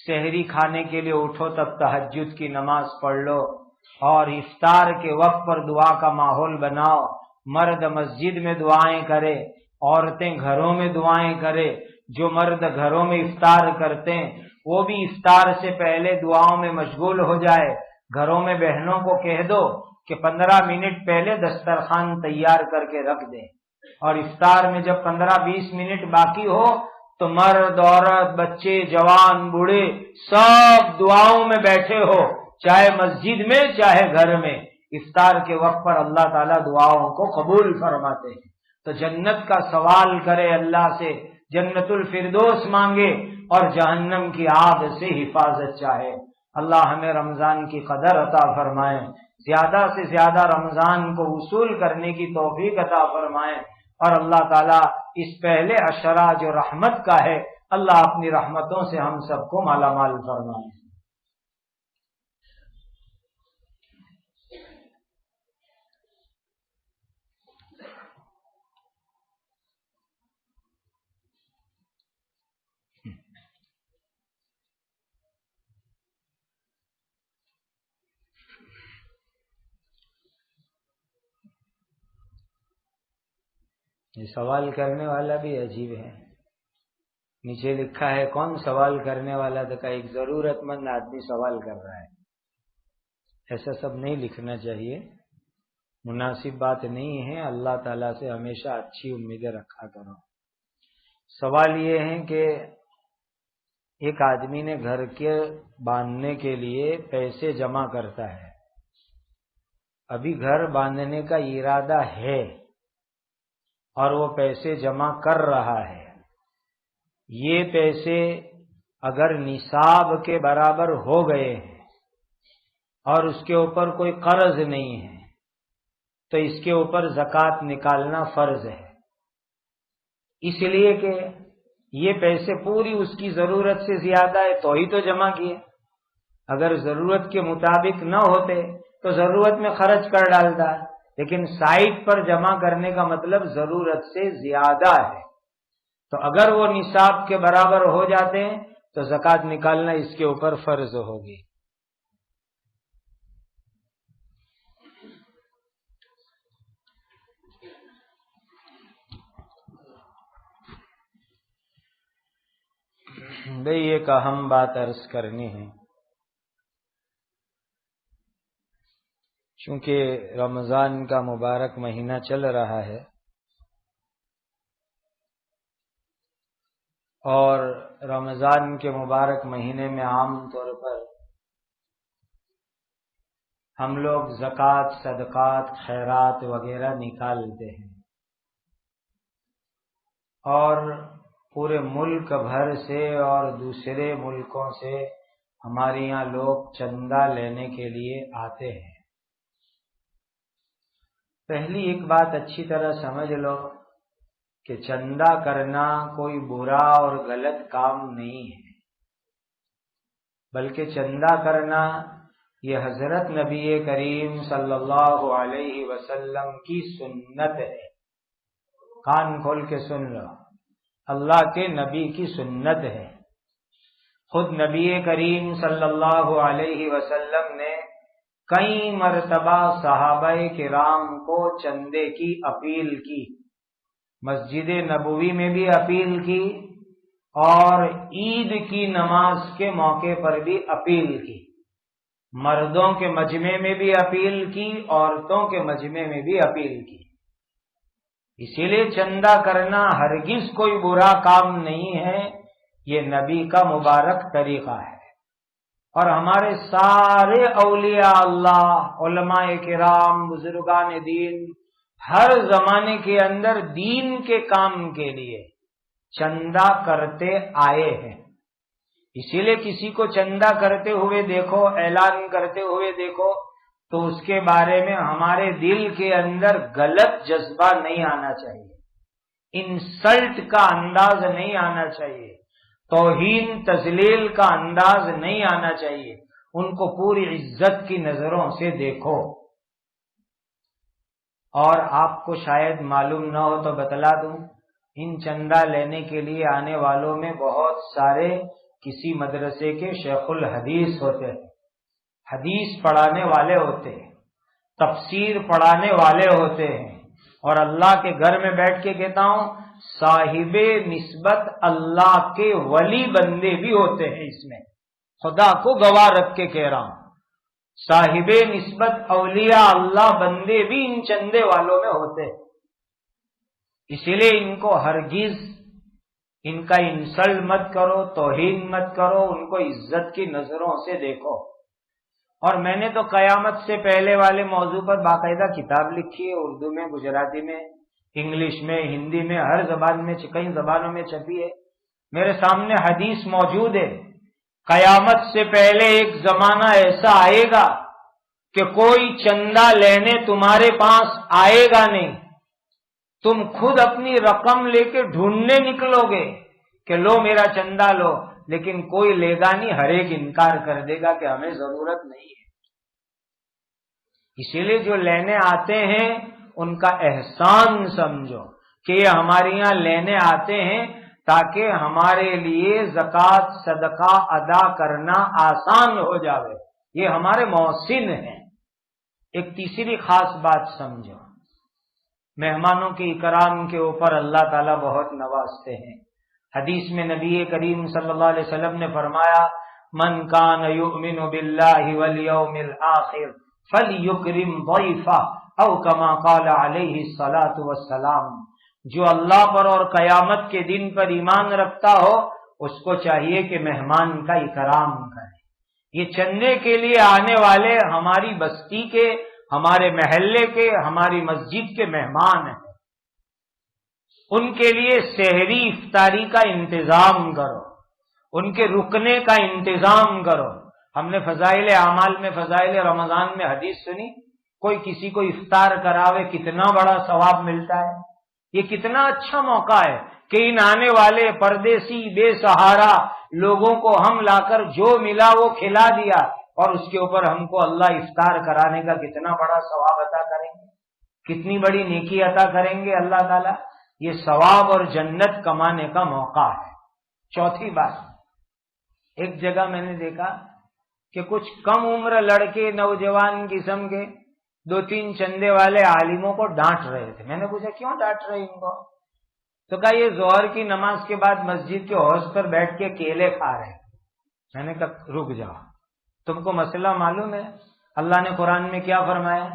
سحری کھانے کے لیے اٹھو تب تہجد کی نماز پڑھ لو اور افطار کے وقت پر دعا کا ماحول بناؤ. مرد مسجد میں دعائیں کرے، عورتیں گھروں میں دعائیں کرے. جو مرد گھروں میں افطار کرتے ہیں وہ بھی افطار سے پہلے دعاؤں میں مشغول ہو جائے. گھروں میں بہنوں کو کہہ دو کہ 15 منٹ پہلے دسترخوان تیار کر کے رکھ دیں، اور افطار میں جب 15-20 منٹ باقی ہو تو مرد عورت بچے جوان بوڑھے سب دعاؤں میں بیٹھے ہو، چاہے مسجد میں چاہے گھر میں. افطار کے وقت پر اللہ تعالیٰ دعاؤں کو قبول فرماتے ہیں. تو جنت کا سوال کرے اللہ سے، جنت الفردوس مانگے اور جہنم کی آگ سے حفاظت چاہے. اللہ ہمیں رمضان کی قدر عطا فرمائے، زیادہ سے زیادہ رمضان کو وصول کرنے کی توفیق عطا فرمائے. اور اللہ تعالیٰ اس پہلے عشرہ جو رحمت کا ہے اللہ اپنی رحمتوں سے ہم سب کو مالا مال فرمائے. یہ سوال کرنے والا بھی عجیب ہے. نیچے لکھا ہے کون سوال کرنے والا تھا؟ کہ ایک ضرورت مند آدمی سوال کر رہا ہے. ایسا سب نہیں لکھنا چاہیے، مناسب بات نہیں ہے. اللہ تعالیٰ سے ہمیشہ اچھی امیدیں رکھا کرو. سوال یہ ہے کہ ایک آدمی نے گھر کے باندھنے کے لیے پیسے جمع کرتا ہے. ابھی گھر باندھنے کا ارادہ ہے اور وہ پیسے جمع کر رہا ہے. یہ پیسے اگر نصاب کے برابر ہو گئے ہیں اور اس کے اوپر کوئی قرض نہیں ہے تو اس کے اوپر زکوٰۃ نکالنا فرض ہے. اس لیے کہ یہ پیسے پوری اس کی ضرورت سے زیادہ ہے تو ہی تو جمع کیے. اگر ضرورت کے مطابق نہ ہوتے تو ضرورت میں خرچ کر ڈالتا ہے. لیکن سائٹ پر جمع کرنے کا مطلب ضرورت سے زیادہ ہے. تو اگر وہ نصاب کے برابر ہو جاتے ہیں تو زکوٰۃ نکالنا اس کے اوپر فرض ہوگی. بھئی ایک اہم بات عرض کرنی ہے. چونکہ رمضان کا مبارک مہینہ چل رہا ہے اور رمضان کے مبارک مہینے میں عام طور پر ہم لوگ زکوٰۃ، صدقات، خیرات وغیرہ نکالتے ہیں اور پورے ملک بھر سے اور دوسرے ملکوں سے ہمارے یہاں لوگ چندہ لینے کے لیے آتے ہیں. پہلی ایک بات اچھی طرح سمجھ لو کہ چندہ کرنا کوئی برا اور غلط کام نہیں ہے، بلکہ چندہ کرنا یہ حضرت نبی کریم صلی اللہ علیہ وسلم کی سنت ہے۔ کان کھول کے سن لو، اللہ کے نبی کی سنت ہے۔ خود نبی کریم صلی اللہ علیہ وسلم نے کئی مرتبہ صحابہ کرام کو چندے کی اپیل کی، مسجد نبوی میں بھی اپیل کی اور عید کی نماز کے موقع پر بھی اپیل کی، مردوں کے مجمع میں بھی اپیل کی، عورتوں کے مجمع میں بھی اپیل کی۔ اسی لیے چندہ کرنا ہرگز کوئی برا کام نہیں ہے، یہ نبی کا مبارک طریقہ ہے۔ اور ہمارے سارے اولیاء اللہ، علماء کرام، بزرگان دین ہر زمانے کے اندر دین کے کام کے لیے چندہ کرتے آئے ہیں۔ اسی لیے کسی کو چندہ کرتے ہوئے دیکھو، اعلان کرتے ہوئے دیکھو تو اس کے بارے میں ہمارے دل کے اندر غلط جذبہ نہیں آنا چاہیے، انسلٹ کا انداز نہیں آنا چاہیے، توہین تذلیل کا انداز نہیں آنا چاہیے۔ ان کو پوری عزت کی نظروں سے دیکھو۔ اور آپ کو شاید معلوم نہ ہو تو بتلا دوں، ان چندہ لینے کے لیے آنے والوں میں بہت سارے کسی مدرسے کے شیخ الحدیث ہوتے ہیں، حدیث پڑھانے والے ہوتے ہیں، تفسیر پڑھانے والے ہوتے ہیں، اور اللہ کے گھر میں بیٹھ کے کہتا ہوں صاحب نسبت اللہ کے ولی بندے بھی ہوتے ہیں۔ اس میں خدا کو گواہ رکھ کے کہہ رہا ہوں، صاحب نسبت اولیاء اللہ بندے بھی ان چندے والوں میں ہوتے ہیں۔ اسی لیے ان کو ہرگز ان کا انسلٹ مت کرو، توہین مت کرو، ان کو عزت کی نظروں سے دیکھو۔ اور میں نے تو قیامت سے پہلے والے موضوع پر باقاعدہ کتاب لکھی ہے، اردو میں، گجراتی میں، انگلش میں، ہندی میں، ہر زبان میں، کئی زبانوں میں چھپی ہے۔ میرے سامنے حدیث موجود ہے، قیامت سے پہلے ایک زمانہ ایسا آئے گا کہ کوئی چندہ لینے تمہارے پاس آئے گا نہیں، تم خود اپنی رقم لے کے ڈھونڈنے نکلو گے کہ لو میرا چندہ لو، لیکن کوئی لے گا نہیں، ہر ایک انکار کر دے گا کہ ہمیں ضرورت نہیں ہے۔ اسی لیے جو لینے آتے ہیں ان کا احسان سمجھو کہ یہ ہمارے یہاں لینے آتے ہیں تاکہ ہمارے لیے زکوٰۃ صدقہ ادا کرنا آسان ہو جاوے، یہ ہمارے محسن ہیں۔ ایک تیسری خاص بات سمجھو، مہمانوں کے اکرام کے اوپر اللہ تعالیٰ بہت نوازتے ہیں۔ حدیث میں نبی کریم صلی اللہ علیہ وسلم نے فرمایا من کان یؤمن باللہ والیوم الآخر فلیکرم ضیفہ او کما قال علیہ الصلاۃ والسلام، جو اللہ پر اور قیامت کے دن پر ایمان رکھتا ہو اس کو چاہیے کہ مہمان کا اکرام کرے۔ یہ چندے کے لیے آنے والے ہماری بستی کے، ہمارے محلے کے، ہماری مسجد کے مہمان ہیں، ان کے لیے سحری افطاری کا انتظام کرو، ان کے رکنے کا انتظام کرو۔ ہم نے فضائل اعمال میں، فضائل رمضان میں حدیث سنی، کوئی کسی کو افطار کراوے کتنا بڑا ثواب ملتا ہے۔ یہ کتنا اچھا موقع ہے کہ ان آنے والے پردیسی بے سہارا لوگوں کو ہم لا کر جو ملا وہ کھلا دیا، اور اس کے اوپر ہم کو اللہ افطار کرانے کا کتنا بڑا ثواب عطا کریں گے، کتنی بڑی نیکی عطا کریں گے اللہ تعالیٰ۔ یہ ثواب اور جنت کمانے کا موقع ہے۔ چوتھی بات، ایک جگہ میں نے دیکھا کہ کچھ کم عمر لڑکے، نوجوان قسم کے، دو تین چندے والے عالموں کو ڈانٹ رہے تھے۔ میں نے پوچھا کیوں ڈانٹ رہے ان کو؟ تو کہا یہ ظہر کی نماز کے بعد مسجد کے حوض پر بیٹھ کے کیلے کھا رہے ہیں۔ میں نے کہا رک جاؤ، تم کو مسئلہ معلوم ہے؟ اللہ نے قرآن میں کیا فرمایا؟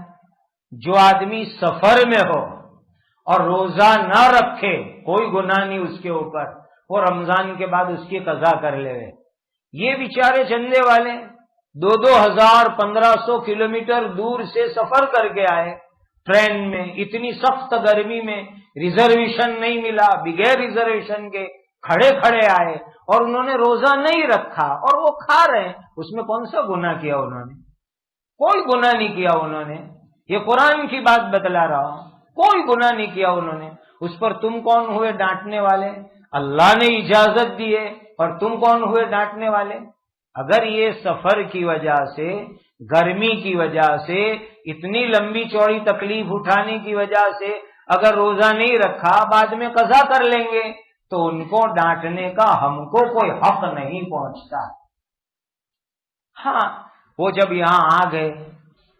جو آدمی سفر میں ہو اور روزہ نہ رکھے کوئی گناہ نہیں اس کے اوپر، وہ رمضان کے بعد اس کی قضا کر لے۔ یہ بیچارے چندے والے 2000 1500 کلومیٹر دور سے سفر کر کے آئے ٹرین میں، اتنی سخت گرمی میں، ریزرویشن نہیں ملا، بغیر ریزرویشن کے کھڑے کھڑے آئے، اور انہوں نے روزہ نہیں رکھا اور وہ کھا رہے ہیں۔ اس میں کون سا گناہ کیا انہوں نے؟ کوئی گناہ نہیں کیا انہوں نے، یہ قرآن کی بات بتلا رہا ہوں، کوئی گناہ نہیں کیا انہوں نے۔ اس پر تم کون ہوئے ڈانٹنے والے؟ اللہ نے اجازت دی ہے اور تم کون ہوئے ڈانٹنے والے؟ اگر یہ سفر کی وجہ سے، گرمی کی وجہ سے، اتنی لمبی چوڑی تکلیف اٹھانے کی وجہ سے اگر روزہ نہیں رکھا، بعد میں قضا کر لیں گے، تو ان کو ڈانٹنے کا ہم کو کوئی حق نہیں پہنچتا۔ ہاں، وہ جب یہاں آ گئے،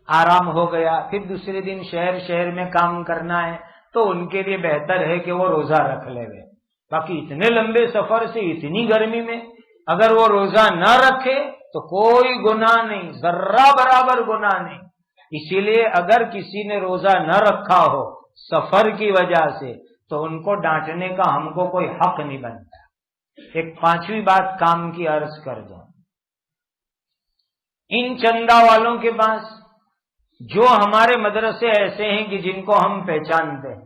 آرام ہو گیا، پھر دوسرے دن شہر میں کام کرنا ہے، تو ان کے لیے بہتر ہے کہ وہ روزہ رکھ لے گئے۔ باقی اتنے لمبے سفر سے اتنی گرمی میں اگر وہ روزہ نہ رکھے تو کوئی گناہ نہیں، ذرہ برابر گناہ نہیں۔ اسی لیے اگر کسی نے روزہ نہ رکھا ہو سفر کی وجہ سے تو ان کو ڈانٹنے کا ہم کو کوئی حق نہیں بنتا۔ ایک پانچویں بات کام کی عرض کر دوں، ان چندہ والوں کے پاس جو ہمارے مدرسے ایسے ہیں کہ جن کو ہم پہچانتے ہیں،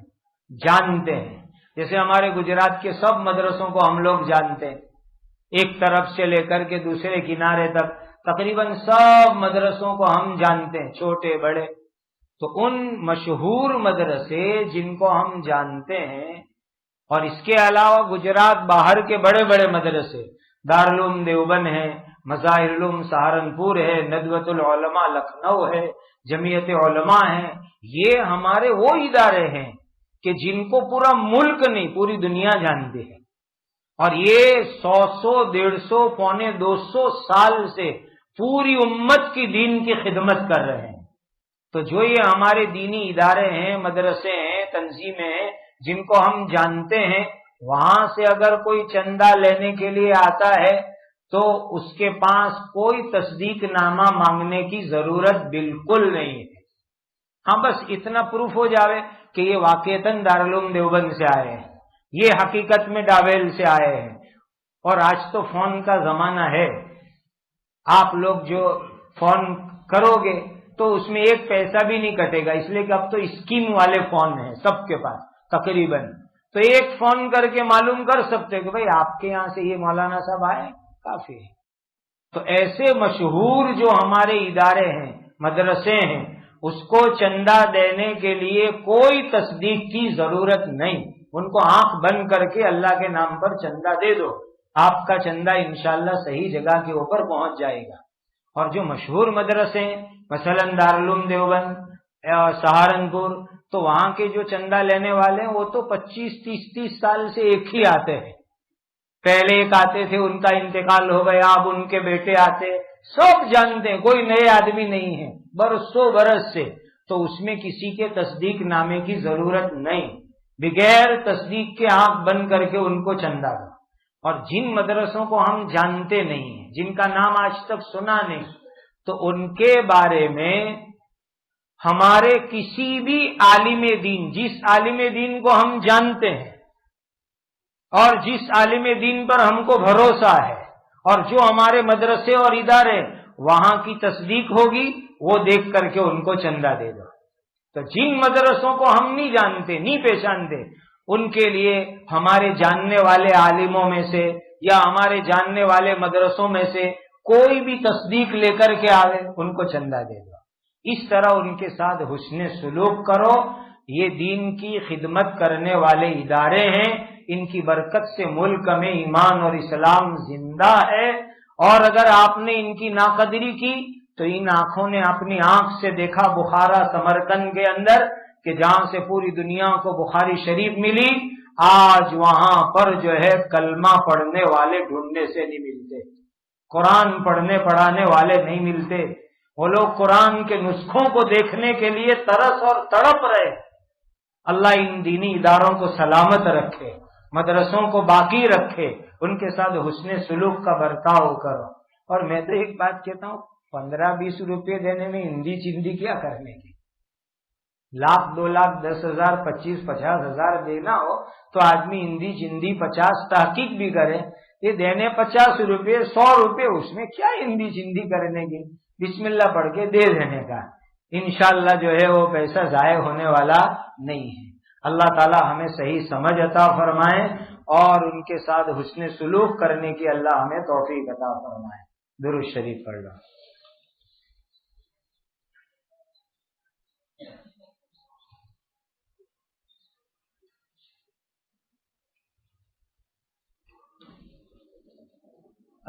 جانتے ہیں، جیسے ہمارے گجرات کے سب مدرسوں کو ہم لوگ جانتے ہیں، ایک طرف سے لے کر کے دوسرے کنارے تک تقریباً سب مدرسوں کو ہم جانتے ہیں، چھوٹے بڑے۔ تو ان مشہور مدرسے جن کو ہم جانتے ہیں، اور اس کے علاوہ گجرات باہر کے بڑے بڑے مدرسے، دارالعلوم دیوبند ہے، مظاہر العلوم سہارنپور ہے، ندوۃ العلماء لکھنؤ ہے، جمعیت علماء ہے، یہ ہمارے وہ ادارے ہیں کہ جن کو پورا ملک نہیں پوری دنیا جانتی ہے، اور یہ 100 150 پونے 200 سال سے پوری امت کی دین کی خدمت کر رہے ہیں۔ تو جو یہ ہمارے دینی ادارے ہیں، مدرسے ہیں، تنظیمیں ہیں، جن کو ہم جانتے ہیں، وہاں سے اگر کوئی چندہ لینے کے لیے آتا ہے تو اس کے پاس کوئی تصدیق نامہ مانگنے کی ضرورت بالکل نہیں ہے۔ ہاں، بس اتنا پروف ہو جاوے کہ یہ واقعتاً دارالعلوم دیوبند سے آئے ہیں، یہ حقیقت میں ڈاویل سے آئے ہیں۔ اور آج تو فون کا زمانہ ہے، آپ لوگ جو فون کرو گے تو اس میں ایک پیسہ بھی نہیں کٹے گا، اس لیے کہ اب تو اسکیم والے فون ہیں سب کے پاس تقریباً، تو ایک فون کر کے معلوم کر سکتے کہ بھئی آپ کے یہاں سے یہ مولانا صاحب آئے، کافی ہے۔ تو ایسے مشہور جو ہمارے ادارے ہیں، مدرسے ہیں، اس کو چندہ دینے کے لیے کوئی تصدیق کی ضرورت نہیں، ان کو آنکھ بند کر کے اللہ کے نام پر چندہ دے دو، آپ کا چندہ انشاءاللہ صحیح جگہ کے اوپر پہنچ جائے گا۔ اور جو مشہور مدرسے ہیں، مثلا دارالعلوم دیوبند، سہارنپور، تو وہاں کے جو چندہ لینے والے ہیں وہ تو 25 30 سال سے ایک ہی آتے ہیں، پہلے ایک آتے تھے، ان کا انتقال ہو گیا، اب ان کے بیٹے آتے، سب جانتے ہیں، کوئی نئے آدمی نہیں ہے، برسوں برس سے، تو اس میں کسی کے تصدیق نامے کی ضرورت نہیں، بغیر تصدیق کے آنکھ بند کر کے ان کو چندہ دو۔ اور جن مدرسوں کو ہم جانتے نہیں ہیں، جن کا نام آج تک سنا نہیں، تو ان کے بارے میں ہمارے کسی بھی عالم دین، جس عالم دین کو ہم جانتے ہیں اور جس عالم دین پر ہم کو بھروسہ ہے، اور جو ہمارے مدرسے اور ادارے وہاں کی تصدیق ہوگی، وہ دیکھ کر کے ان کو چندہ دے دو۔ تو جن مدرسوں کو ہم نہیں جانتے، نہیں پہچانتے، ان کے لیے ہمارے جاننے والے عالموں میں سے یا ہمارے جاننے والے مدرسوں میں سے کوئی بھی تصدیق لے کر کے آئے، ان کو چندہ دے دو۔ اس طرح ان کے ساتھ حسن سلوک کرو، یہ دین کی خدمت کرنے والے ادارے ہیں، ان کی برکت سے ملک میں ایمان اور اسلام زندہ ہے، اور اگر آپ نے ان کی ناقدری کی تو ان آنکھوں نے اپنی آنکھ سے دیکھا بخارا سمرقند کے اندر کہ جہاں سے پوری دنیا کو بخاری شریف ملی، آج وہاں پر جو ہے کلمہ پڑھنے والے ڈھونڈنے سے نہیں ملتے، قرآن پڑھنے پڑھانے والے نہیں ملتے، وہ لوگ قرآن کے نسخوں کو دیکھنے کے لیے ترس اور تڑپ رہے۔ اللہ ان دینی اداروں کو سلامت رکھے، مدرسوں کو باقی رکھے، ان کے ساتھ حسن سلوک کا برتاؤ کرو۔ اور میں تو ایک بات کہتا ہوں، 15-20 روپے دینے میں ہندی چندی کیا کرنے کی؟ 1,00,000 2,00,000 10,000 25-50 ہزار دینا ہو تو آدمی ہندی چندی 50 تحقیق بھی کرے، یہ دینے 50 روپے 100 روپے، اس میں کیا ہندی چندی کرنے کی؟ بسم اللہ پڑھ کے دے دینے کا، انشاءاللہ جو ہے وہ پیسہ ضائع ہونے والا نہیں ہے۔ اللہ تعالی ہمیں صحیح سمجھ عطا فرمائے اور ان کے ساتھ حسن سلوک کرنے کی اللہ ہمیں توفیق عطا فرمائے۔ درود شریف پڑھ لو۔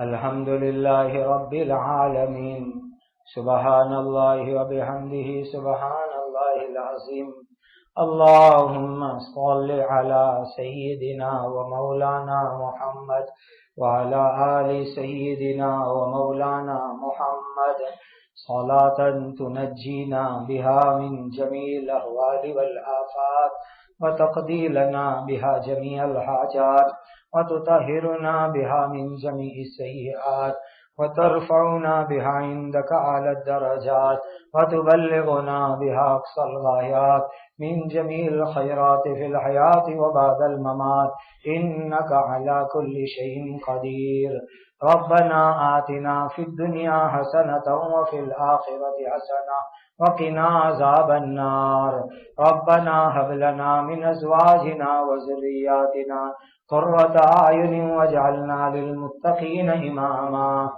الحمد لله رب العالمين. سبحان الله وبحمده سبحان الله العظيم. اللهم صل على سيدنا ومولانا محمد وعلى آل سيدنا ومولانا محمد صلاة تنجينا بها من جميع الأهوال والآفات وتقضي لنا بها جميع الحاجات وتطهرنا بها من جميع السيئات وترفعنا بها عندك على الدرجات وتبلغنا بها أقصى الغايات من جميع الخيرات في الحياة وبعد الممات إنك على كل شيء قدير. ربنا آتنا في الدنيا حسنة وفي الآخرة حسنة وقنا عذاب النار. ربنا هب لنا من أزواجنا وذرياتنا قرة أعين واجعلنا للمتقين إماما.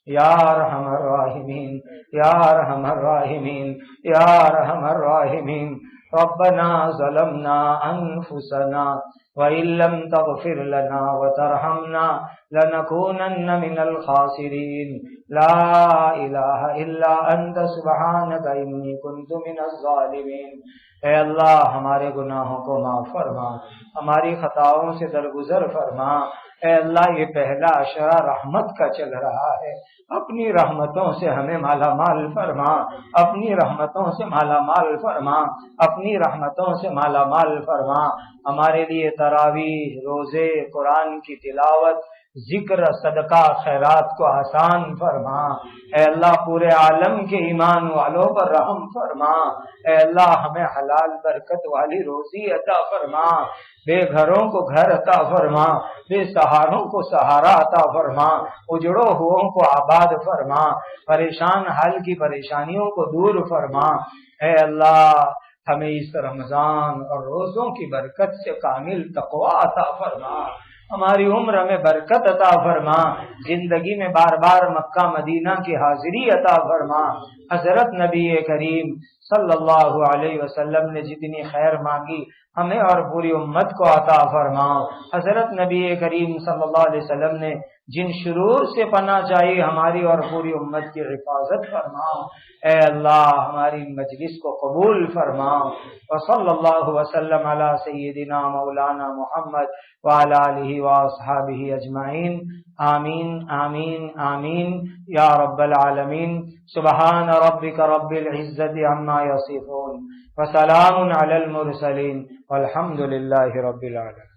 یا ارحم الراحمین یا ارحم الراحمین یا ارحم الراحمین. ربنا ظلمنا انفسنا وإن لم تغفر لنا وترحمنا لنكونن من الخاسرين. لا الہ الا انت سبحانك انی كنت من الظالمین. اے اللہ ہمارے گناہوں کو معاف فرما، ہماری خطاؤں سے درگزر فرما. اے اللہ یہ پہلا عشرہ رحمت کا چل رہا ہے، اپنی رحمتوں سے ہمیں مالا مال فرما، اپنی رحمتوں سے مالا مال فرما، اپنی رحمتوں سے مالا مال فرما. ہمارے لیے تراویح، روزے، قرآن کی تلاوت، ذکر، صدقہ، خیرات کو آسان فرما. اے اللہ پورے عالم کے ایمان والوں پر رحم فرما. اے اللہ ہمیں حلال برکت والی روزی عطا فرما، بے گھروں کو گھر عطا فرما، بے سہاروں کو سہارا عطا فرما، اجڑوں ہووں کو آباد فرما، پریشان حال کی پریشانیوں کو دور فرما. اے اللہ ہمیں اس رمضان اور روزوں کی برکت سے کامل تقوی عطا فرما، ہماری عمر میں برکت عطا فرما، زندگی میں بار بار مکہ مدینہ کی حاضری عطا فرما. حضرت نبی کریم صلی اللہ علیہ وسلم نے جتنی خیر مانگی ہمیں اور پوری امت کو عطا فرما. حضرت نبی کریم صلی اللہ علیہ وسلم نے جن شرور سے پناہ چاہی ہماری اور پوری امت کی حفاظت فرما. اے اللہ ہماری مجلس کو قبول فرما. وصلی اللہ وسلم علی سیدنا مولانا محمد وعلی آلہ واصحابہ اجمعین. آمین آمین آمین یا رب العالمین. سبحان ربک رب العزت عما یصفون وسلام علی المرسلین والحمد للہ رب العالمین.